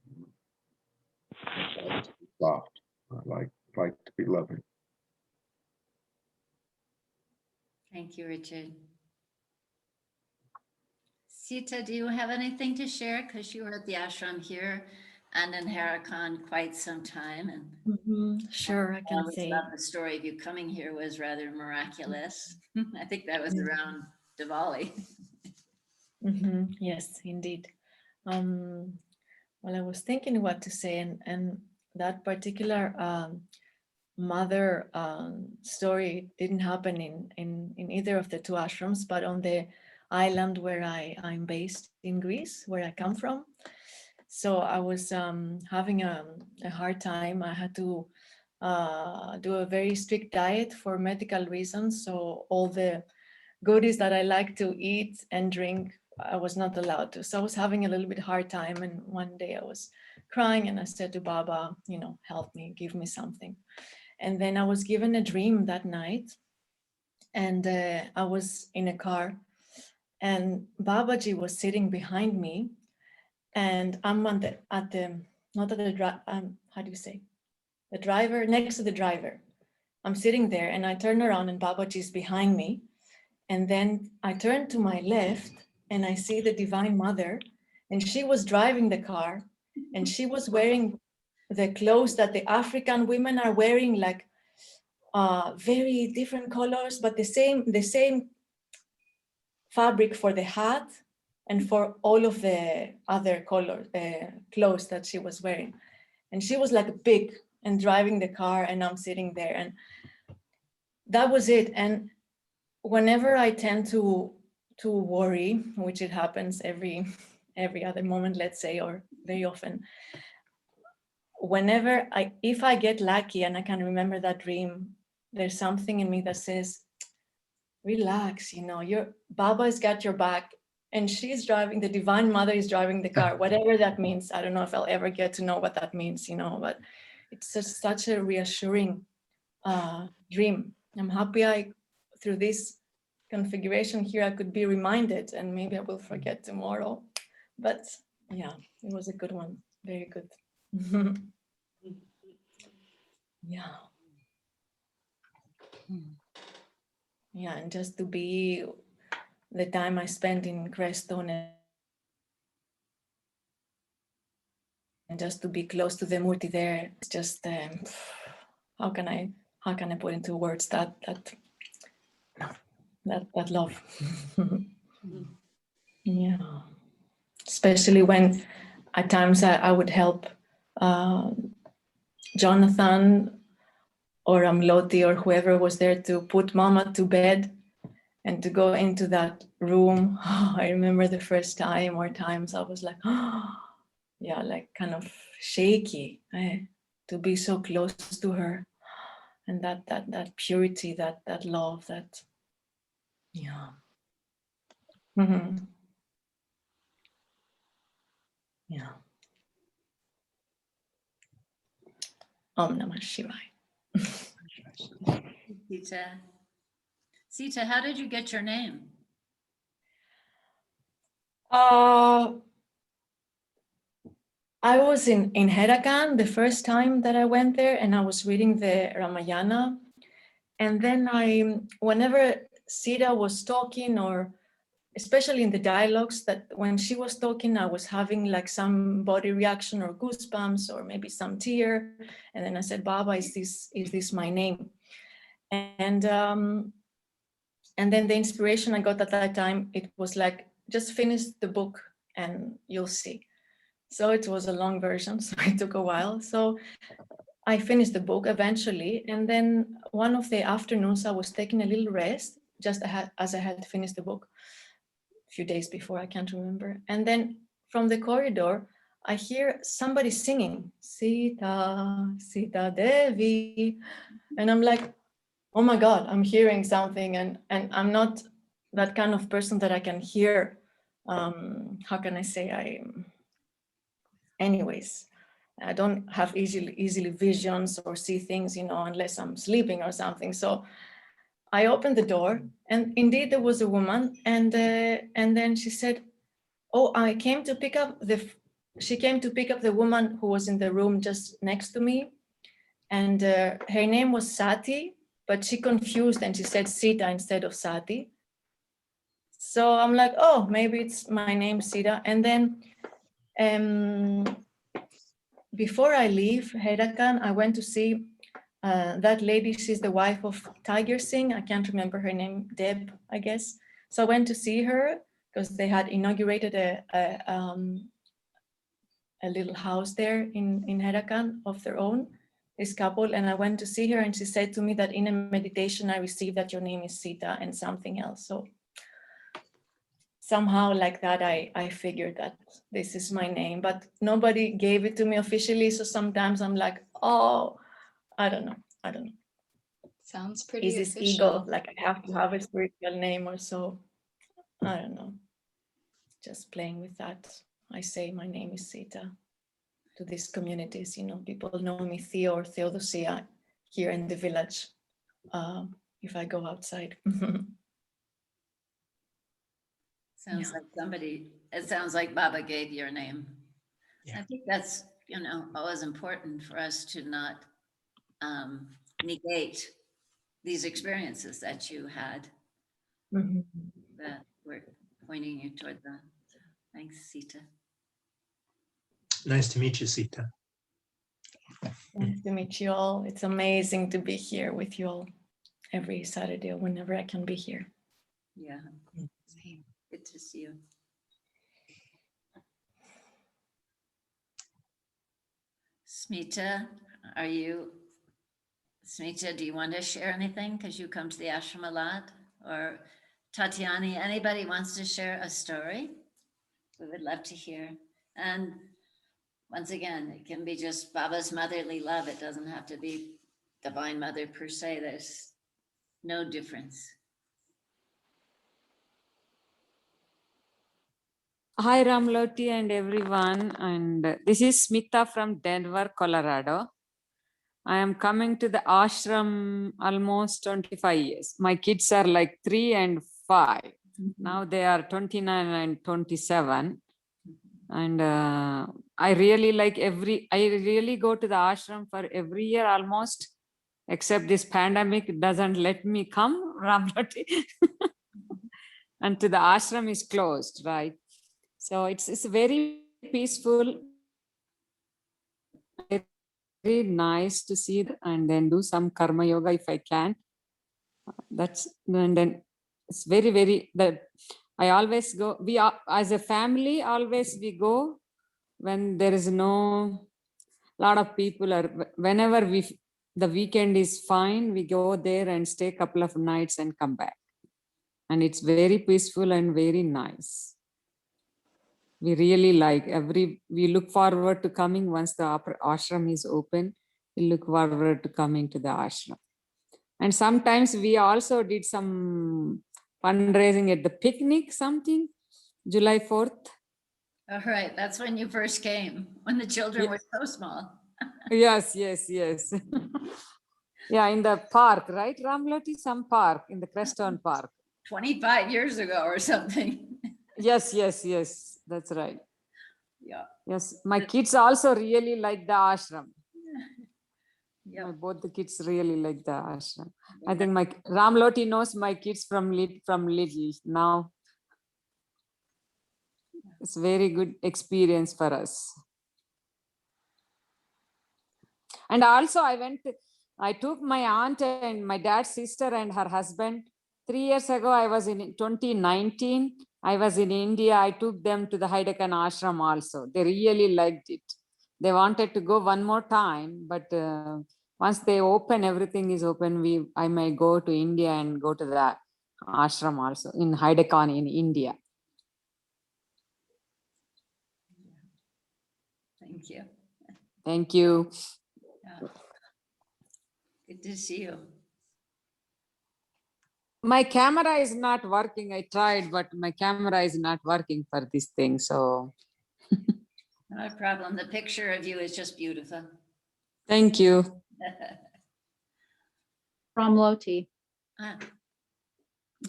I like to be soft. I like to be loving. Thank you, Richard. Sita, do you have anything to share? Because you were at the ashram here and in Harakan quite some time, and Sure, I I can always say. love the story of you coming here was rather miraculous. I think that was around Diwali. Yes, indeed. Well, I was thinking what to say, and that particular mother story didn't happen in either of the two ashrams, but on the island where I'm based in Greece, where I come from. So I was having a hard time. I had to do a very strict diet for medical reasons. So all the goodies that I like to eat and drink, I was not allowed to. So I was having a little bit hard time. And one day I was crying and I said to Baba, help me, give me something. And then I was given a dream that night, and I was in a car, and Babaji was sitting behind me, and I'm not at the how do you say, the driver, next to the driver. I'm sitting there, and I turn around, and Babaji is behind me, and then I turn to my left, and I see the Divine Mother, and she was driving the car, and she was wearing the clothes that the African women are wearing, like very different colors, but the same fabric for the hat and for all of the other clothes that she was wearing. And she was like big and driving the car, and I'm sitting there, and that was it. And whenever I tend to worry, which it happens every other moment, let's say, or very often, whenever if I get lucky and I can remember that dream, there's something in me that says, relax, your Baba's got your back, and she's driving, the Divine Mother is driving the car, whatever that means. I don't know if I'll ever get to know what that means, but it's just such a reassuring dream. I'm happy through this configuration here, I could be reminded, and maybe I will forget tomorrow. But yeah, it was a good one. Very good. Yeah. Yeah, and just to be the time I spent in Crestone, and just to be close to the Murti there, it's just how can I put into words that love. Yeah, especially when at times I would help Jonathan or Amloti or whoever was there to put Mama to bed and to go into that room. I remember the first time or times I was like, yeah, like kind of shaky, to be so close to her, and that purity, that love, that, yeah. Yeah. Om Namah Shivaya. Sita, how did you get your name? I was in Herakan the first time that I went there, and I was reading the Ramayana. And then whenever Sita was talking, or especially in the dialogues, that when she was talking, I was having like some body reaction or goosebumps or maybe some tear. And then I said, Baba, is this my name? And then the inspiration I got at that time, it was like, just finish the book and you'll see. So it was a long version, so it took a while. So I finished the book eventually. And then one of the afternoons I was taking a little rest, just as I had finished the book a few days before, I can't remember. And then from the corridor, I hear somebody singing, Sita, Sita Devi. And I'm like, oh my God, I'm hearing something. And I'm not that kind of person that I can hear. How can I say? Anyways, I don't have easily visions or see things, unless I'm sleeping or something. So I opened the door, and indeed there was a woman, and then she said, "Oh, she came to pick up the woman who was in the room just next to me, and her name was Sati, but she confused and she said Sita instead of Sati. So I'm like, oh, maybe it's my name, Sita." And then before I leave Herakan, I went to see that lady. She's the wife of Tiger Singh. I can't remember her name, Deb, I guess. So I went to see her because they had inaugurated a little house there in Herakan of their own, this couple. And I went to see her and she said to me that in a meditation, I received that your name is Sita and something else. So somehow like that, I figured that this is my name, but nobody gave it to me officially. So sometimes I'm like, oh, I don't know. Sounds pretty Is this official. ego? Like I have to have a spiritual name or so? I don't know. Just playing with that. I say my name is Sita to these communities. People know me Theo or Theodosia here in the village. If I go outside. Sounds like it sounds like Baba gave your name. Yeah. I think that's, always important for us to not negate these experiences that you had that were pointing you toward that. Thanks, Sita. Nice to meet you, Sita. Nice to meet you all. It's amazing to be here with you all every Saturday or whenever I can be here. Yeah. Good to see you. Smita, do you want to share anything? Because you come to the ashram a lot. Or Tatiani, anybody wants to share a story? We would love to hear. And once again, it can be just Baba's motherly love. It doesn't have to be Divine Mother per se. There's no difference. Hi Ramloti and everyone, and this is Smita from Denver, Colorado. I am coming to the ashram almost 25 years. My kids are like 3 and 5. Now they are 29 and 27. And I really go to the ashram for every year almost, except this pandemic doesn't let me come, Ramloti. And to the ashram is closed, right? So it's very peaceful, very nice to see that, and then do some karma yoga if I can. And then it's very, very, I always go, we are, as a family, always we go when there is no lot of people, or whenever the weekend is fine, we go there and stay a couple of nights and come back. And it's very peaceful and very nice. We really like we look forward to coming once the ashram is open. We look forward to coming to the ashram. And sometimes we also did some fundraising at the picnic, something, July 4th. All right, that's when you first came, when the children were so small. Yes. Yeah, in the park, right, Ramloti? Some park, in the Creston Park. 25 years ago or something. Yes, that's right. Yeah. Yes, my kids also really like the ashram. Yeah. Both the kids really like the ashram. I think my Ramloti knows my kids from little now. It's very good experience for us. And also I took my aunt and my dad's sister and her husband. 3 years ago, I was in 2019. I was in India. I took them to the Haidakan ashram also. They really liked it. They wanted to go one more time, but once they open, everything is open. I may go to India and go to the ashram also in Haidakan in India. Thank you. Thank you. Yeah. Good to see you. My camera is not working. I tried, but my camera is not working for this thing. So No problem. The picture of you is just beautiful. thank you. Ramloti, Ah,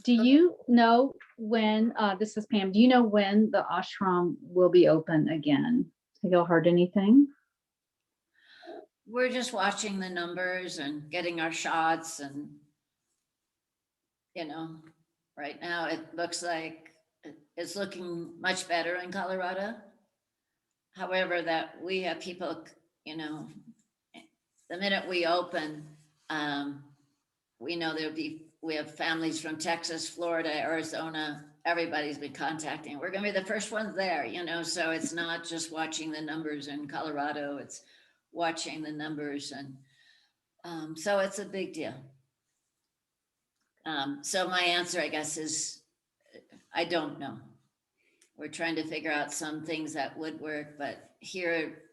do you know when, this is Pam, do you know when the ashram will be open again? Have y'all heard anything? we're just watching the numbers and getting our shots, and right now it looks like it's looking much better in Colorado. However, that we have people you know, the minute we open, we know we have families from Texas, Florida, Arizona, everybody's been contacting. We're gonna be the first ones there, you know, so it's not just watching the numbers in Colorado, it's watching the numbers, and so it's a big deal. So my answer, I guess, is I don't know. We're trying to figure out some things that would work, but here,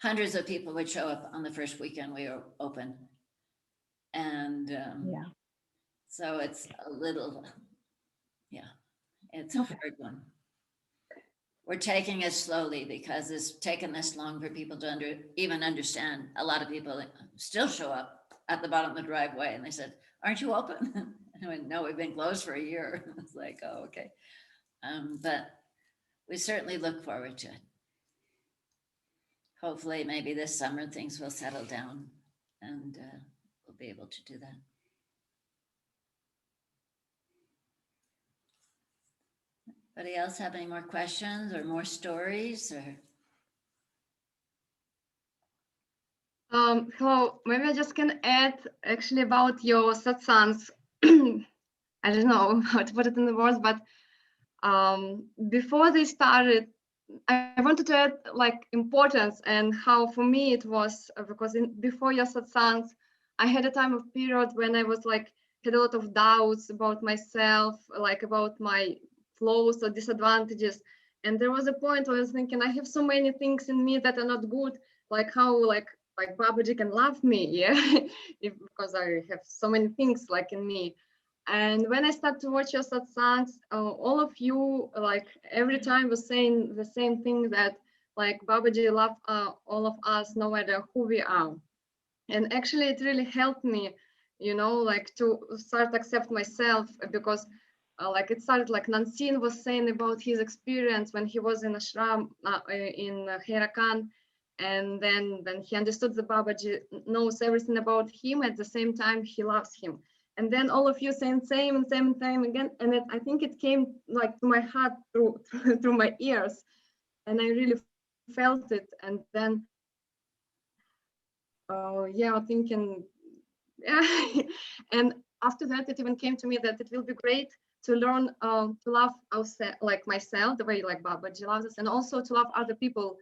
hundreds of people would show up on the first weekend we were open. And Yeah. so it's a little, yeah, it's a hard one. We're taking it slowly because it's taken this long for people to even understand. A lot of people still show up at the bottom of the driveway and they said, aren't you open? I went, no, we've been closed for a year. It's like, oh, okay. But we certainly look forward to it. Hopefully, maybe this summer things will settle down and we'll be able to do that. Anybody else have any more questions or more stories or? Hello, maybe I just can add actually about your satsangs. I don't know how to put it in the words, but before they started, I wanted to add like importance and how for me it was because before your satsangs, I had a time of period when I was like had a lot of doubts about myself, like about my flaws or disadvantages. And there was a point where I was thinking, I have so many things in me that are not good, like how like Babaji can love me, yeah, because I have so many things like in me. And when I started to watch your satsangs, all of you like every time was saying the same thing, that like Babaji love all of us no matter who we are. And actually it really helped me, you know, like to start accept myself, because like it started like Nansin was saying about his experience when he was in ashram in Herakan, and then he understood the Babaji knows everything about him, at the same time he loves him. And then all of you saying same and same time again, and I think it came like to my heart through through my ears, and I really felt it. And then yeah, thinking, yeah. And after that it even came to me that it will be great to learn to love ourselves, like myself, the way like Babaji loves us, and also to love other people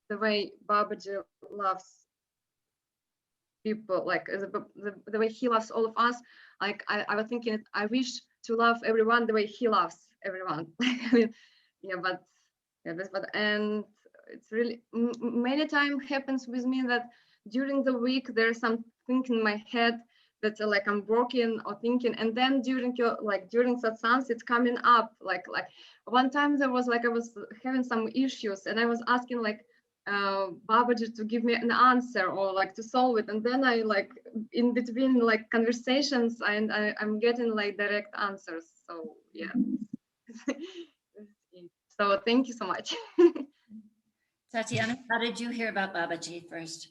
the way Babaji loves people, like the way he loves all of us. Like I was thinking, I wish to love everyone the way he loves everyone. Yeah, but yeah, and it's really many times happens with me that during the week there's something in my head that like I'm working or thinking, and then during satsangs it's coming up. Like one time there was like I was having some issues and I was asking like Babaji to give me an answer or like to solve it, and then I like in between like conversations and I'm getting like direct answers. So yeah. So thank you so much. Tatiana, how did you hear about Babaji first?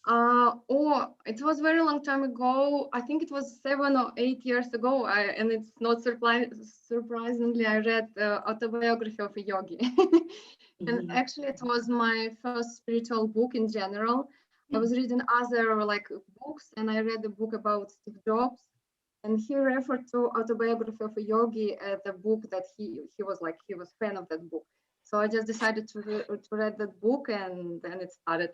Oh, it was very long time ago. I think it was 7 or 8 years ago. And it's not surprisingly, I read the autobiography of a yogi. And actually, it was my first spiritual book in general. I was reading other like books, and I read a book about Steve Jobs, and he referred to autobiography of a yogi as a book that he was fan of that book. So I just decided to read that book, and then it started.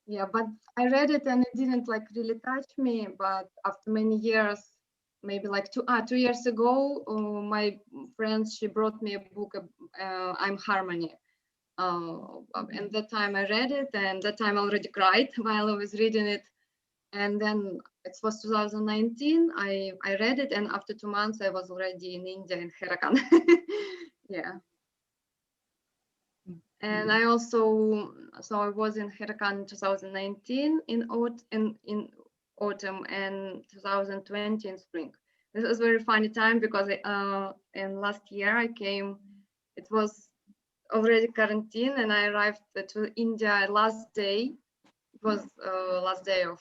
Yeah, but I read it and it didn't like really touch me. But after many years, maybe like 2 years ago, my friend, she brought me a book, I'm Harmony. And that time I read it, and that time I already cried while I was reading it. And then it was 2019, I read it, and after 2 months I was already in India in Herakan. Yeah. And I also, so I was in Herakan 2019 in autumn and 2020 in spring. This was a very funny time because in last year I came, it was already quarantine, and I arrived to India last day. It was last day of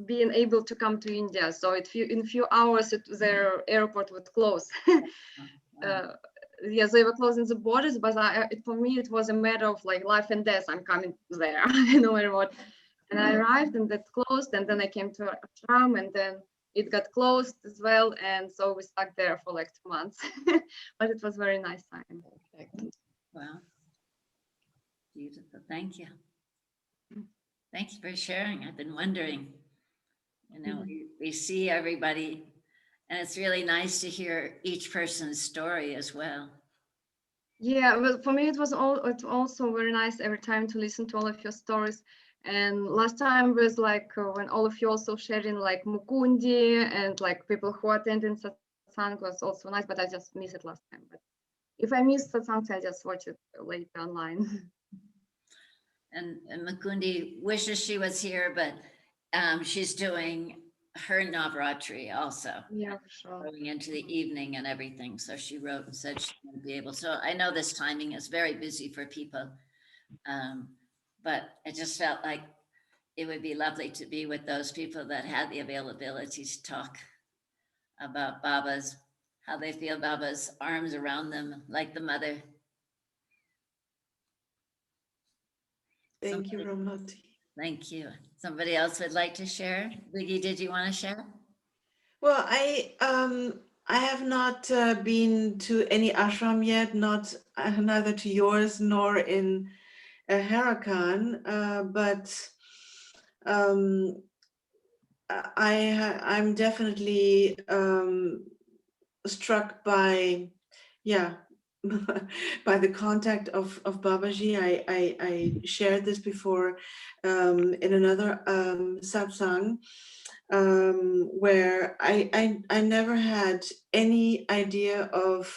being able to come to India. So in few hours their airport would close. yeah, they were closing the borders, but for me it was a matter of like life and death. I'm coming there, no matter what. And I arrived and that closed, and then I came to ashram, and then it got closed as well, and so we stuck there for like 2 months. But it was very nice time. Wow. Beautiful. Thank you. Thank you for sharing. I've been wondering. You know, we see everybody, and it's really nice to hear each person's story as well. Yeah, but for me it was also very nice every time to listen to all of your stories. And last time was like when all of you also sharing like Mukundi and like people who attended satsang was also nice, but I just missed it last time. But if I miss satsang, I just watch it later online. And Mukundi wishes she was here, but she's doing her Navratri also. Yeah, for sure. Going into the evening and everything. So she wrote and said she wouldn't be able. So I know this timing is very busy for people. But it just felt like it would be lovely to be with those people that had the availability to talk about Baba's, how they feel Baba's arms around them, like the mother. Thank you, Ramati. Thank you. Somebody else would like to share? Viggy, did you want to share? Well, I have not been to any ashram yet, not neither to yours nor in Harakan, but I'm definitely struck by, yeah, by the contact of Babaji. I shared this before in another satsang, where I never had any idea of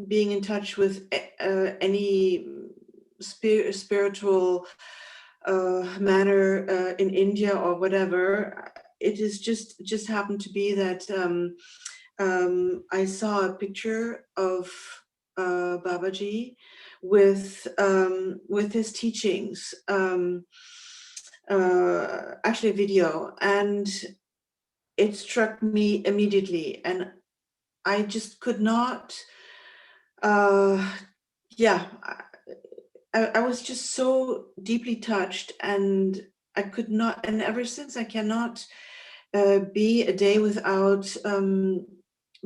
being in touch with any spiritual manner in India or whatever. It is just happened to be that I saw a picture of Babaji with his teachings, actually a video, and it struck me immediately, and I just could not. Yeah, I was just so deeply touched, and I could not. And ever since, I cannot be a day without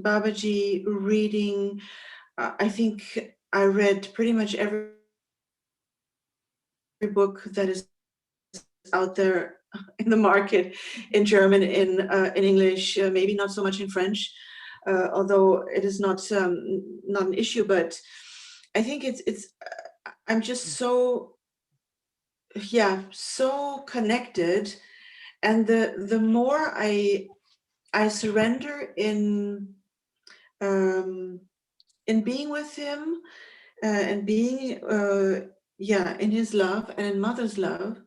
Babaji reading. I think I read pretty much every book that is out there in the market, in German, in English, maybe not so much in French, although it is not an issue. But I think it's I'm just so, yeah, so connected, and the more I surrender in being with him, and being yeah, in his love and in mother's love,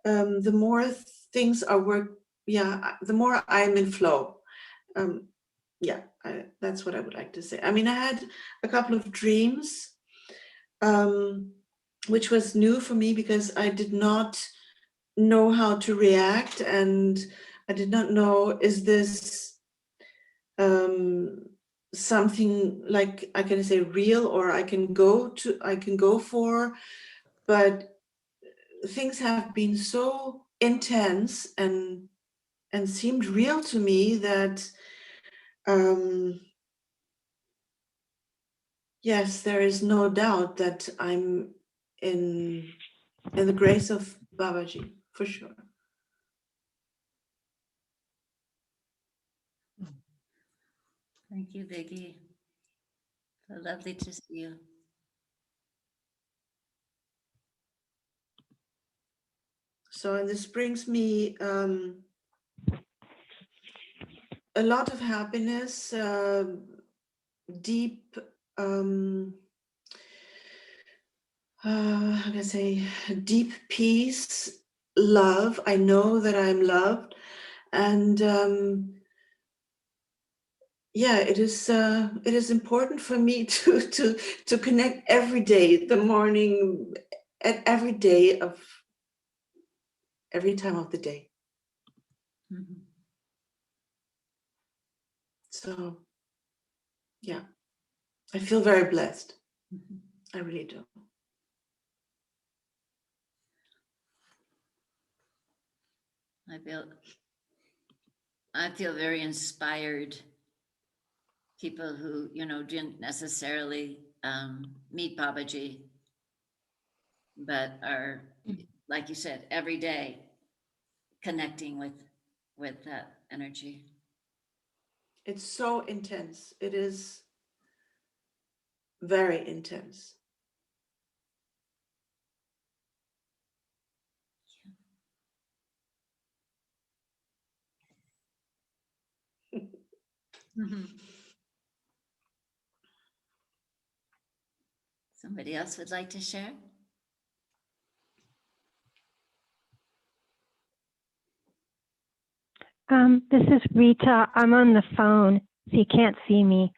the more things are the more I'm in flow. Yeah, that's what I would like to say. I mean, I had a couple of dreams, which was new for me because I did not know how to react, and I did not know, is this something like I can say real, or I can go for, but things have been so intense and seemed real to me that yes, there is no doubt that I'm in the grace of Babaji, for sure. Thank you, Viggy. So lovely to see you. So this brings me a lot of happiness, deep, how can I say, deep peace, love. I know that I'm loved, and yeah, it is important for me to connect every day, the morning, at every day of every time of the day. Mm-hmm. So Yeah, I feel very blessed. I really do. I feel very inspired. People who, didn't necessarily meet Babaji, but are, like you said, every day connecting with that energy. It's so intense. It is very intense. Somebody else would like to share? This is Rita. I'm on the phone, so you can't see me.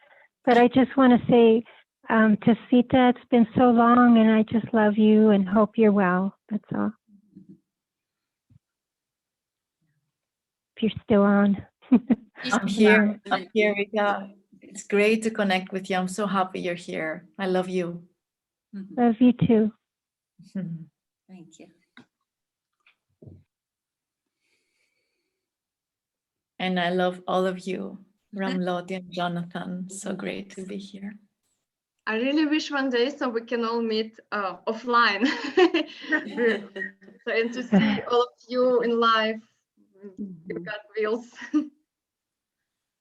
But I just want to say to Sita, it's been so long, and I just love you and hope you're well. That's all. If you're still on. I'm here. I'm here, Rita. It's great to connect with you. I'm so happy you're here. I love you. Love you too. Thank you. And I love all of you, Ramlot and Jonathan. So great to be here. I really wish one day so we can all meet offline. So, and to see all of you in live, if God wills.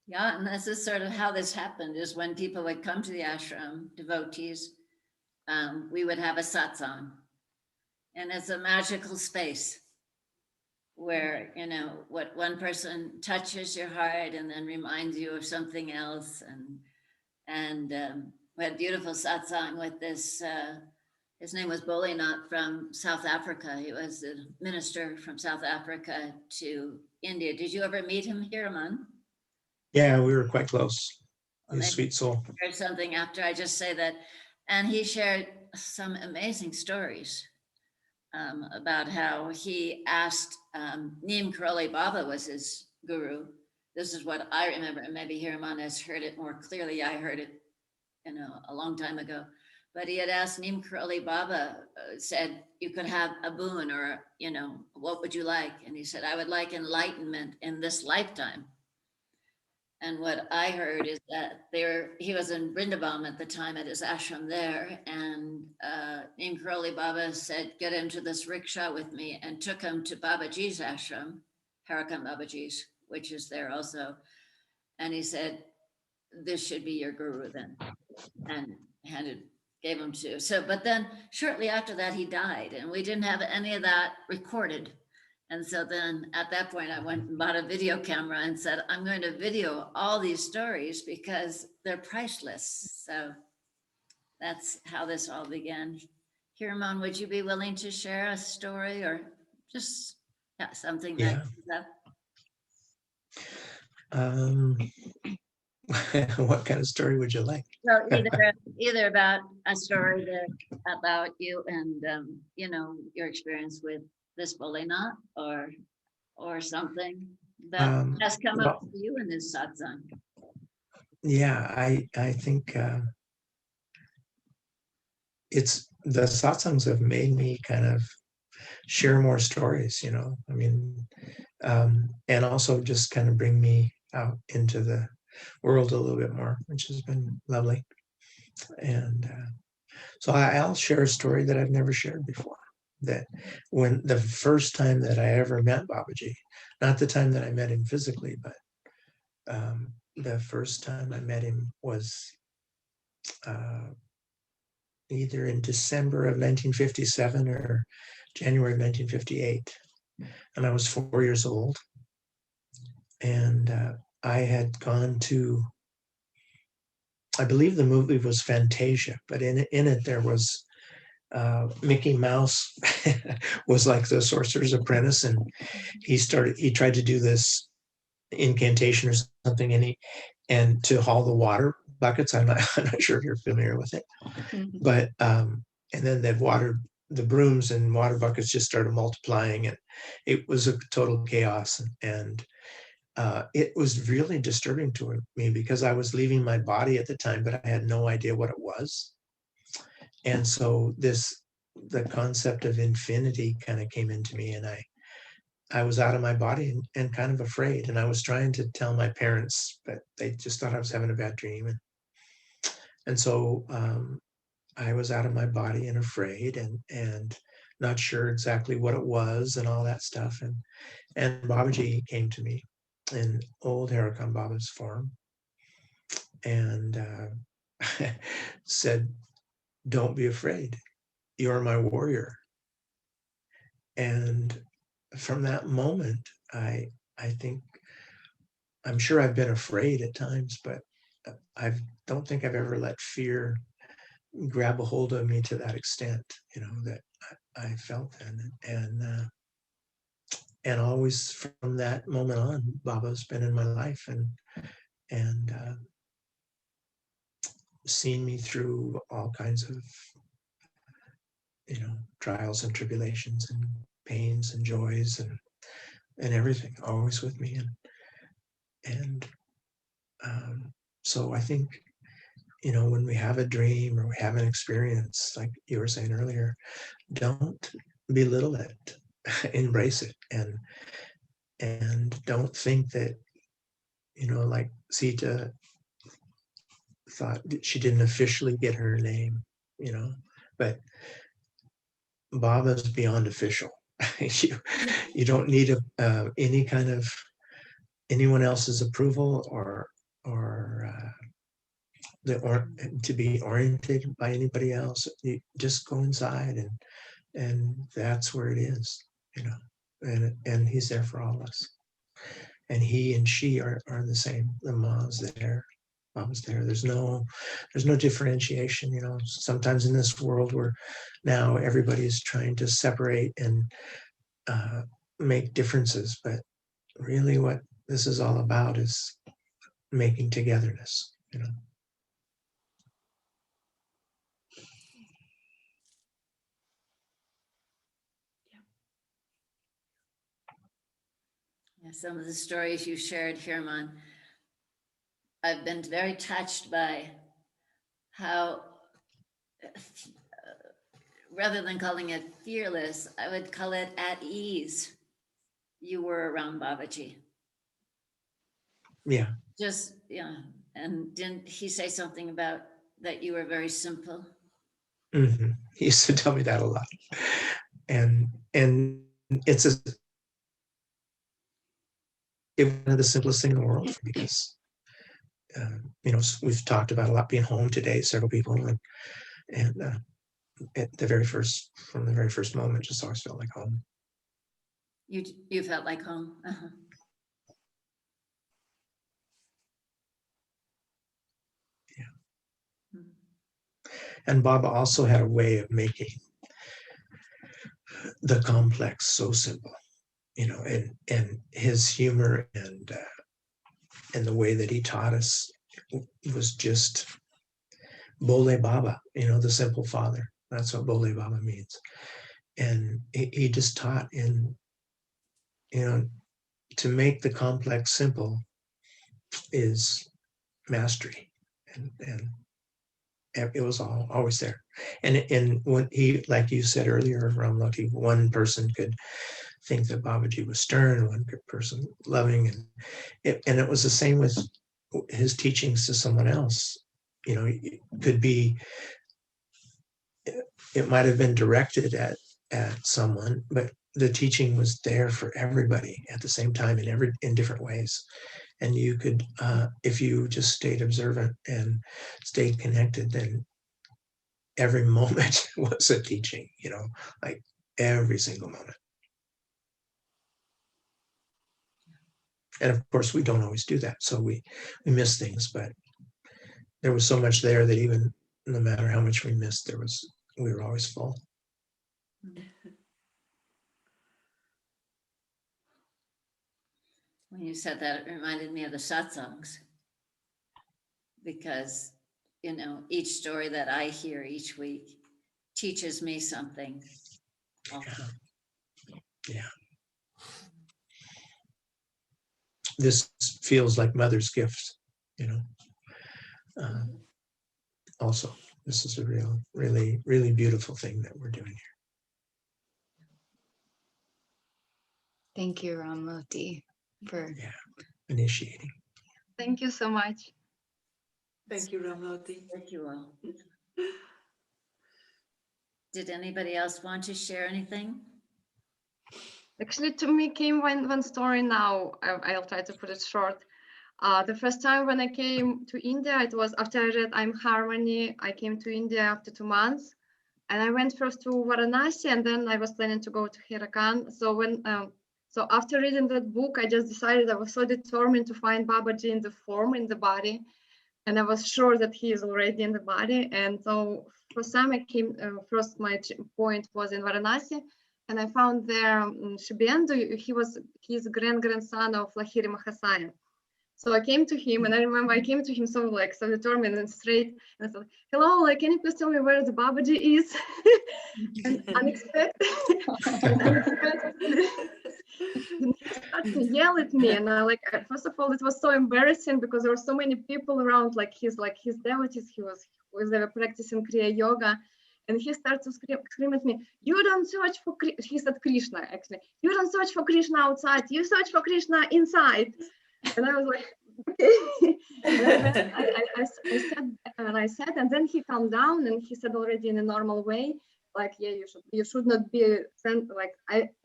Yeah, and this is sort of how this happened, is when people would come to the ashram, devotees, we would have a satsang. And it's a magical space where, what one person touches your heart and then reminds you of something else. And we had beautiful satsang with this, his name was Bolinath from South Africa. He was a minister from South Africa to India. Did you ever meet him here, Aman? Yeah, we were quite close. Well, He's a sweet soul. Share something after I just say that. And he shared some amazing stories about how he asked, Neem Karoli Baba was his guru. This is what I remember, and maybe Hiraman has heard it more clearly. I heard it, a long time ago. But he had asked Neem Karoli Baba, said, you could have a boon, or, what would you like? And he said, I would like enlightenment in this lifetime. And what I heard is that he was in Vrindavan at the time at his ashram there, and Neem Karoli Baba said, get into this rickshaw with me, and took him to Babaji's ashram, Harakam Babaji's, which is there also. And he said, this should be your guru then, and gave him to. So, but then shortly after that, he died, and we didn't have any of that recorded. And so then at that point, I went and bought a video camera and said, I'm going to video all these stories because they're priceless. So that's how this all began. Hiraman, would you be willing to share a story or just something that what kind of story would you like? Well, either about a story about you and your experience with this Bolinath, or something that has come up for you in this satsang. Yeah, I think it's the satsangs have made me kind of share more stories, and also just kind of bring me out into the world a little bit more, which has been lovely. And so I'll share a story that I've never shared before. That when the first time that I ever met Babaji, not the time that I met him physically, but the first time I met him was either in December of 1957 or January of 1958. And I was 4 years old. And I had gone to, I believe the movie was Fantasia, but in it there was Mickey Mouse was like the sorcerer's apprentice, and he tried to do this incantation or something, and to haul the water buckets. I'm not sure if you're familiar with it, but and then the brooms and water buckets just started multiplying, and it was a total chaos. And it was really disturbing to me because I was leaving my body at the time, but I had no idea what it was. And so the concept of infinity kind of came into me, and I was out of my body and kind of afraid. And I was trying to tell my parents, but they just thought I was having a bad dream. And so I was out of my body and afraid and not sure exactly what it was and all that stuff. And Babaji came to me in old Harakam Baba's form and said, "Don't be afraid. You're my warrior." And from that moment, I think, I'm sure I've been afraid at times, but I don't think I've ever let fear grab a hold of me to that extent, that I felt then. And always from that moment on, Baba's been in my life and seen me through all kinds of, trials and tribulations and pains and joys and everything, always with me. And so I think, when we have a dream or we have an experience, like you were saying earlier, don't belittle it, embrace it, and don't think that, like Sita thought she didn't officially get her name, but Baba's beyond official. you don't need any kind of anyone else's approval or to be oriented by anybody else. You just go inside and that's where it is, and he's there for all of us. And he and she are the same. The Ma's there, Baba's there. There's no differentiation. Sometimes in this world where now everybody's trying to separate and make differences, but really what this is all about is making togetherness. Yeah, some of the stories you shared, Herman, I've been very touched by how, rather than calling it fearless, I would call it at ease. You were around Babaji. Yeah. Just, yeah. And didn't he say something about that you were very simple? Mm-hmm. He used to tell me that a lot. And it's one of the simplest thing in the world because, we've talked about a lot being home today, several people, and from the very first moment, just always felt like home. You felt like home. Uh-huh. Yeah. And Baba also had a way of making the complex so simple, and his humor and the way that he taught us was just Bole Baba, the simple father. That's what Bole Baba means. And he just taught to make the complex simple is mastery. And it was always there. And when he, like you said earlier, Ramloti, one person could think that Babaji was stern, one person loving, and it was the same with his teachings to someone else. It could be, it might have been directed at someone, but the teaching was there for everybody at the same time in different ways. And you could, if you just stayed observant and stayed connected, then every moment was a teaching, like every single moment. And of course, we don't always do that. So we miss things, but there was so much there that even no matter how much we missed, we were always full. When you said that, it reminded me of the satsangs, because each story that I hear each week teaches me something. Yeah. this feels like mother's gift, you know. Also, this is a really beautiful thing that we're doing here. Thank you, Ramoti, for Initiating. Thank you so much. Thank you, Ramloti. Thank you all. Did anybody else want to share anything? Actually, to me came one story now. I'll try to put it short. The first time when I came to India, it was after I read I'm Harmony. I came to India after 2 months, and I went first to Varanasi, and then I was planning to go to Hirakan. So after reading that book, I just decided I was so determined to find Babaji in the form, in the body, and I was sure that he is already in the body. And so first time I came, first my point was in Varanasi, and I found there Shibendu. He's grandson of Lahiri Mahasaya. So I came to him, and I remember I came to him so determined and straight, and I said, "Hello, like, can you please tell me where the Babaji is?" And unexpected, he started to yell at me, and first of all, it was so embarrassing because there were so many people around, like his devotees. They were practicing Kriya Yoga, and he started to scream at me. "You don't search for," he said Krishna actually. "You don't search for Krishna outside. You search for Krishna inside." And I was like, okay. I said, and then he calmed down, and he said already in a normal way, like, yeah, you should not be sent.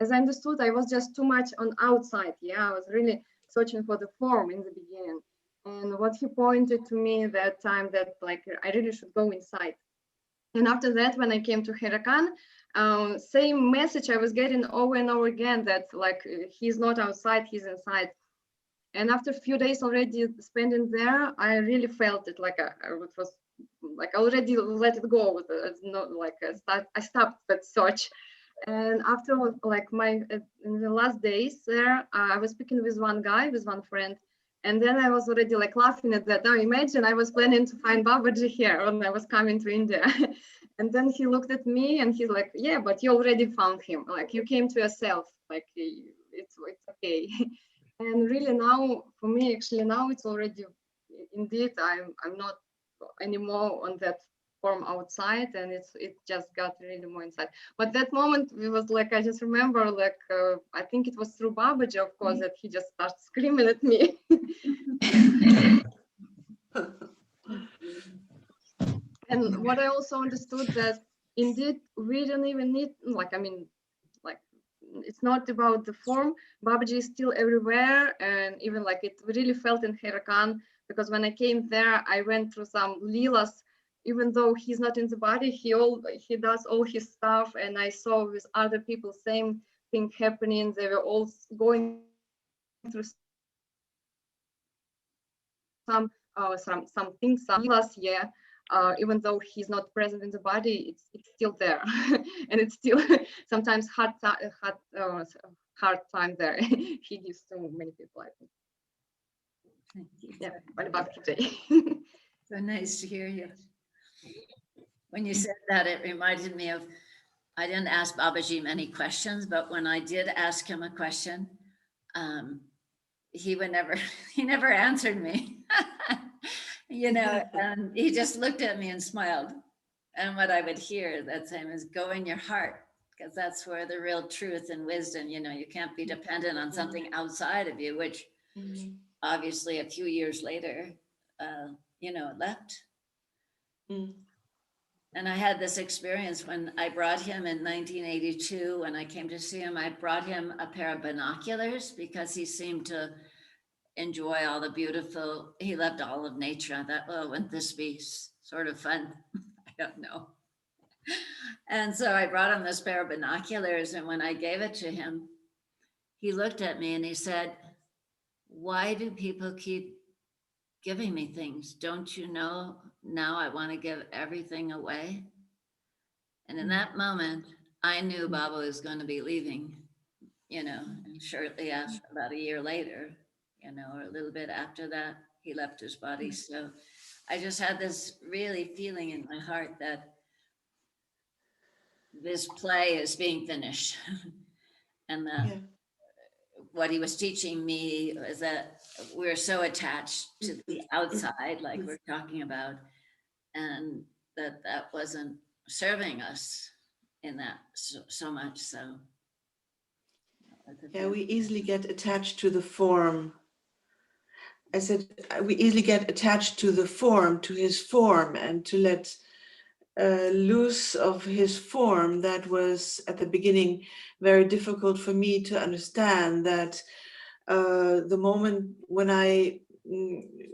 As I understood, I was just too much on outside. Yeah, I was really searching for the form in the beginning. And what he pointed to me that time, that I really should go inside. And after that, when I came to Hirakan, same message I was getting over and over again, that he's not outside, he's inside. And after a few days already spending there, I really felt it it was I already let it go. It's not I stopped that search. And after in the last days there, I was speaking with one friend, and then I was already laughing at that. Now imagine I was planning to find Babaji here when I was coming to India. And then he looked at me and he's like, "Yeah, but you already found him. You came to yourself. It's okay." And really now, for me, actually now it's already, indeed, I'm not anymore on that form outside, and it just got really more inside. But that moment, it was I just remember, I think it was through Babaji, of course, that he just started screaming at me. And what I also understood that indeed we don't even need, it's not about the form. Babaji is still everywhere, and even it really felt in Hirakan, because when I came there, I went through some leelas. Even though he's not in the body, he does all his stuff, and I saw with other people same thing happening. They were all going through some things, some leelas, yeah. Even though he's not present in the body, it's still there, and it's still sometimes hard time there. He gives to many people, I think. Thank you. Yeah, what about today? So nice to hear you. When you said that, it reminded me of, I didn't ask Babaji many questions, but when I did ask him a question, he never answered me. And he just looked at me and smiled. And what I would hear that time is, go in your heart, because that's where the real truth and wisdom, you can't be dependent on something outside of you, which obviously a few years later, it left. And I had this experience when I brought him in 1982, when I came to see him, I brought him a pair of binoculars because he seemed to enjoy all the beautiful, he loved all of nature. I thought, well, wouldn't this be sort of fun? I don't know. And so I brought him this pair of binoculars, and when I gave it to him, he looked at me and he said, "Why do people keep giving me things? Don't you know now I want to give everything away?" And in that moment, I knew Baba was going to be leaving, and shortly after, about a year later, or a little bit after that, he left his body. So I just had this really feeling in my heart that this play is being finished and that what he was teaching me was that we're so attached to the outside, like we're talking about, and that wasn't serving us in that so much. So Yeah, we easily get attached to the form. I said we easily get attached to the form, to his form, and to let loose of his form. That was at the beginning very difficult for me to understand. That the moment when I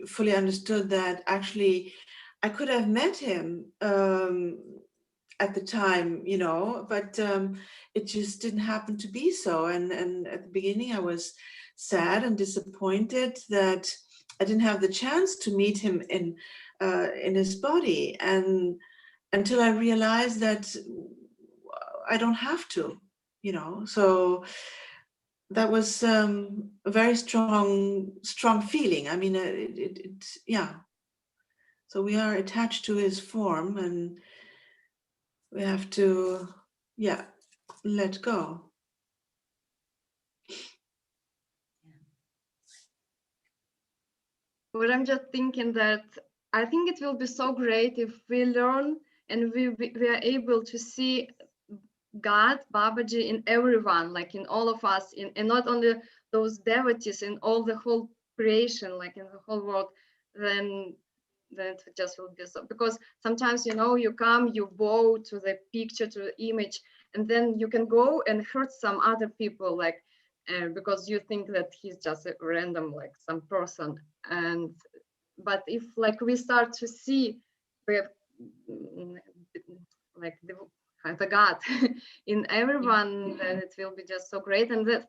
fully understood that actually I could have met him at the time, you know, but it just didn't happen to be so. And at the beginning, I was sad and disappointed that I didn't have the chance to meet him in his body, and until I realized that I don't have to, you know. So that was a very strong feeling. I mean, yeah. So we are attached to his form, and we have to, yeah, let go. But I'm just thinking that I think it will be so great if we learn and we are able to see God, Babaji in everyone, like in all of us, and not only those devotees, in all the whole creation, like in the whole world, then it just will be so. Because sometimes, you know, you come, you bow to the picture, to the image, and then you can go and hurt some other people, like because you think that he's just a random, like some person. And but if like we start to see where like the God in everyone, then it will be just so great. And that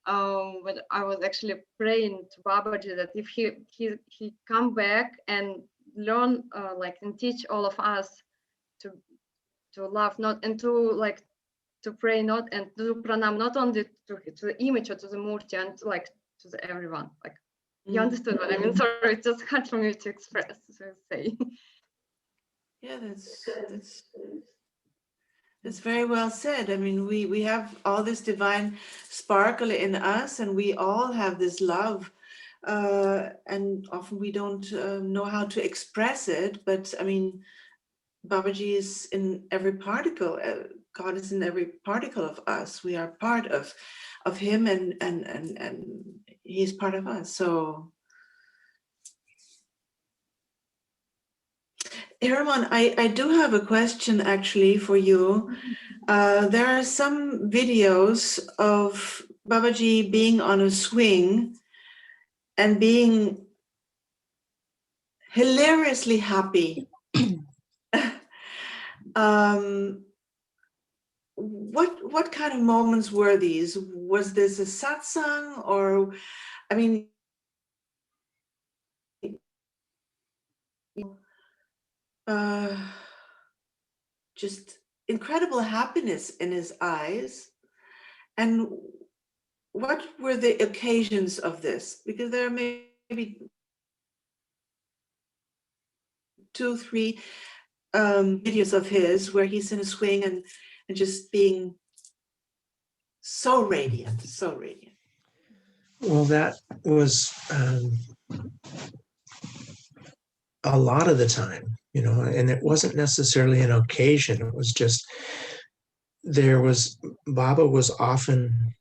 but I was actually praying to Babaji that if he come back and learn like and teach all of us to love not and to like to pray not and do pranam not only to the image or to the murti and like to the everyone, like you understood what I mean. Sorry, it's just hard for me to express, to say. Yeah, that's very well said. I mean, we have all this divine sparkle in us, and we all have this love, and often we don't know how to express it. But I mean, Babaji is in every particle. God is in every particle of us. We are part of him, and he's part of us. So Herman, I do have a question actually for you. There are some videos of Babaji being on a swing and being hilariously happy. What kind of moments were these? Was this a satsang, or, I mean, just incredible happiness in his eyes? And what were the occasions of this? Because there are maybe 2, 3 videos of his where he's in a swing and just being so radiant, so radiant. Well, that was a lot of the time, you know, and it wasn't necessarily an occasion. It was just, Baba was often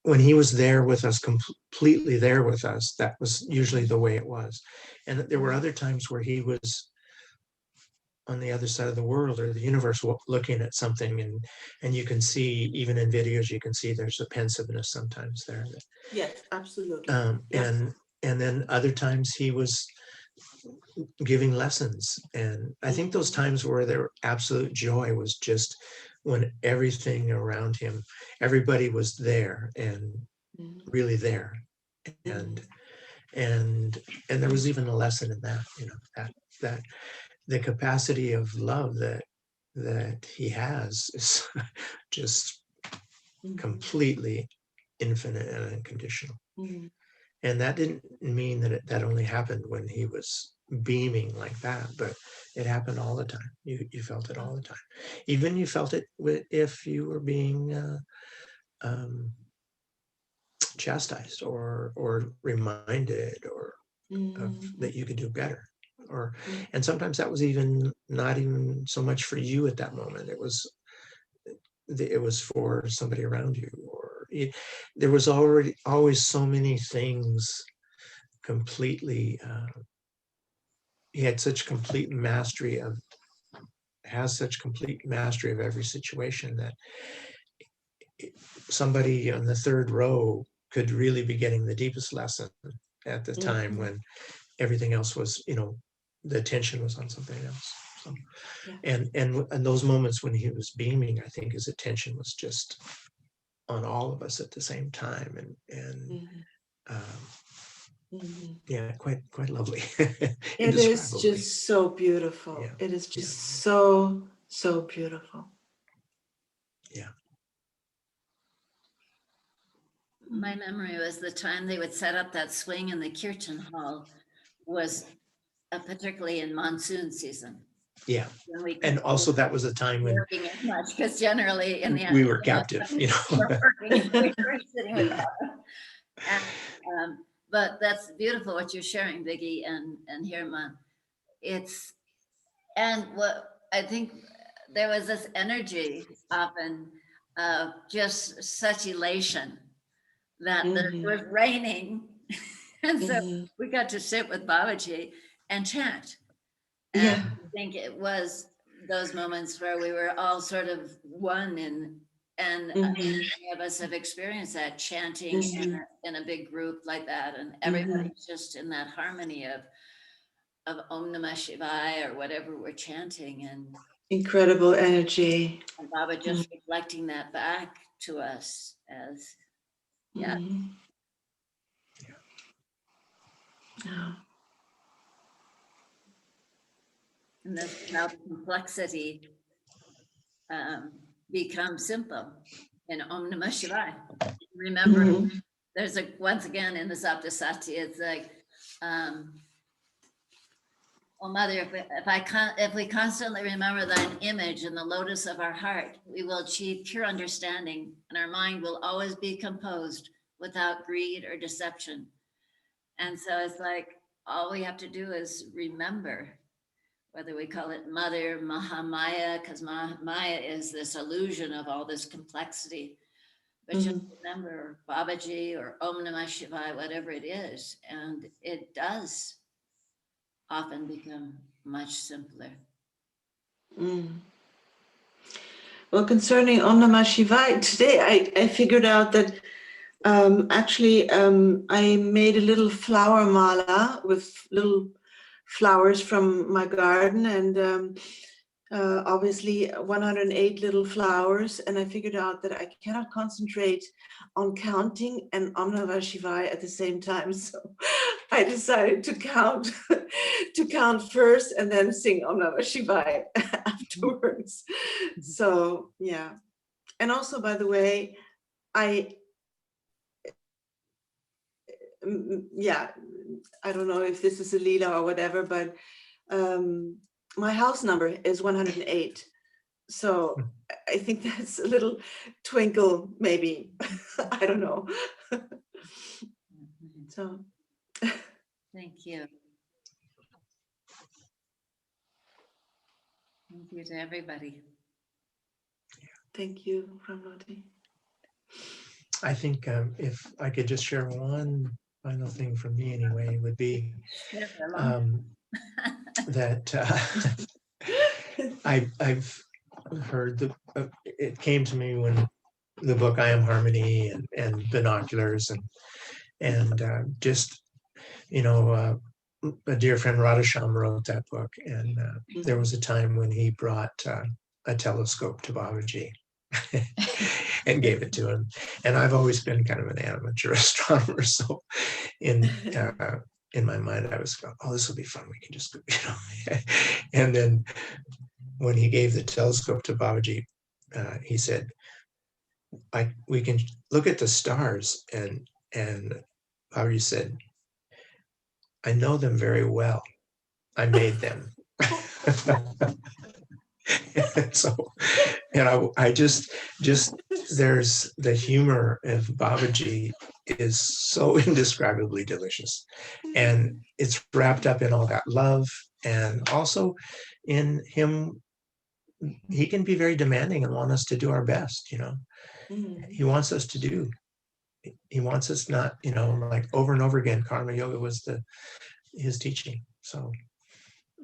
when he was there with us, completely there with us, that was usually the way it was. And there were other times where he was on the other side of the world or the universe looking at something, and you can see, even in videos, you can see there's a pensiveness sometimes there. Yes, absolutely. And then other times he was giving lessons. And I think those times where there absolute joy was just when everything around him, everybody was there and really there. And there was even a lesson in that, you know, that the capacity of love that he has is just completely infinite and unconditional. And that didn't mean that that only happened when he was beaming like that, but it happened all the time. You felt it all the time. Even you felt it if you were being um, chastised or reminded or that you could do better. And sometimes that was even not even so much for you at that moment. It was for somebody around you, or there was always so many things completely. He had such complete mastery of every situation that somebody on the third row could really be getting the deepest lesson at the time when everything else was, the attention was on something else. So, and those moments when he was beaming, I think his attention was just on all of us at the same time, and yeah, quite lovely. It is just so beautiful. Yeah. It is just so beautiful. Yeah. My memory was the time they would set up that swing in the Kirtan hall was particularly in monsoon season. Yeah. And also that was a time when much, because generally in the we were captive, we were sitting with and, but that's beautiful what you're sharing, Viggy and Hirma. And what I think there was this energy often of just such elation that it was raining. And so we got to sit with Babaji and chant. And I think it was those moments where we were all sort of one, and many of us have experienced that, chanting in a big group like that, and everybody's just in that harmony of Om Namah Shivaya or whatever we're chanting, and incredible energy. And Baba just reflecting that back to us as yeah. And that's how complexity becomes simple in Om Namah Shivaya. Remember, there's once again in the Saptasati, it's like, oh Mother, if we constantly remember thine image in the lotus of our heart, we will achieve pure understanding, and our mind will always be composed without greed or deception. And so it's like, all we have to do is remember, whether we call it Mother, Mahamaya, because Maya is this illusion of all this complexity. But just remember Babaji or Om Namah Shivaya, whatever it is, and it does often become much simpler. Well, concerning Om Namah Shivaya, today I figured out that actually I made a little flower mala with little flowers from my garden, and obviously 108 little flowers, and I figured out that I cannot concentrate on counting and Om Namah Shivaya at the same time, so I decided to count first and then sing Om Namah Shivaya afterwards. So yeah. And also, by the way, I don't know if this is a Leela or whatever, but my house number is 108. So I think that's a little twinkle, maybe. I don't know. So thank you. Thank you to everybody. Thank you, Ramlati. I think if I could just share one final thing from me anyway, would be that I've heard it came to me when the book I Am Harmony and Binoculars and just, a dear friend Radhasham wrote that book, and there was a time when he brought a telescope to Babaji and gave it to him. And I've always been kind of an amateur astronomer, so in my mind I was going, oh, this will be fun. We can just, And then when he gave the telescope to Babaji, he said, we can look at the stars, and Babaji said, I know them very well. I made them. So, I just there's the humor of Babaji is so indescribably delicious. And it's wrapped up in all that love, and also in him. He can be very demanding and want us to do our best, He wants us to do. He wants us not, like over and over again. Karma yoga was his teaching. So,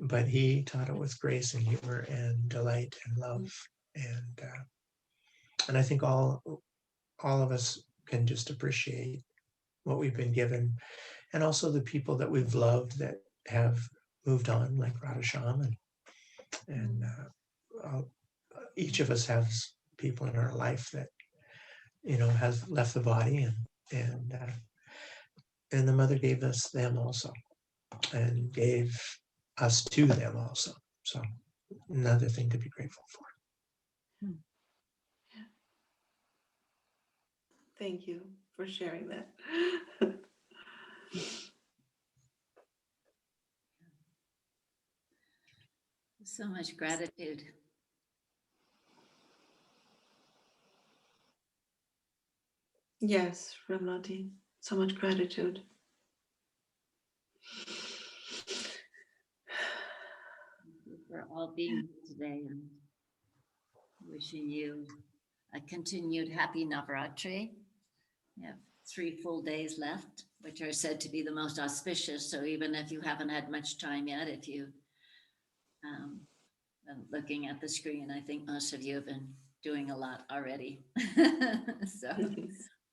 but he taught it with grace and humor and delight and love, and I think all of us can just appreciate what we've been given, and also the people that we've loved that have moved on, like Radhasham, and each of us has people in our life that has left the body, and the mother gave us them also, and gave us to them also. So another thing to be grateful for. Thank you for sharing that. So much gratitude. Yes, Ramnati, so much gratitude. Thank you for all being here today, and wishing you a continued happy Navratri. We have 3 full days left, which are said to be the most auspicious. So even if you haven't had much time yet, if you looking at the screen, I think most of you have been doing a lot already. So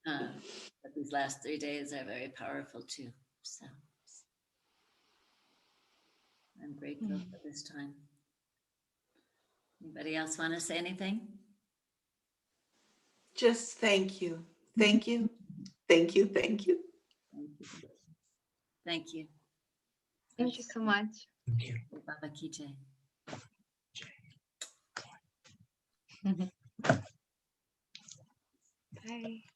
but these last 3 days are very powerful too. So I'm grateful for this time. Anybody else want to say anything? Just thank you. Thank you. Thank you. Thank you. Thank you. Thank you. Thank you so much. Thank you. Baba Ki Jai. Bye.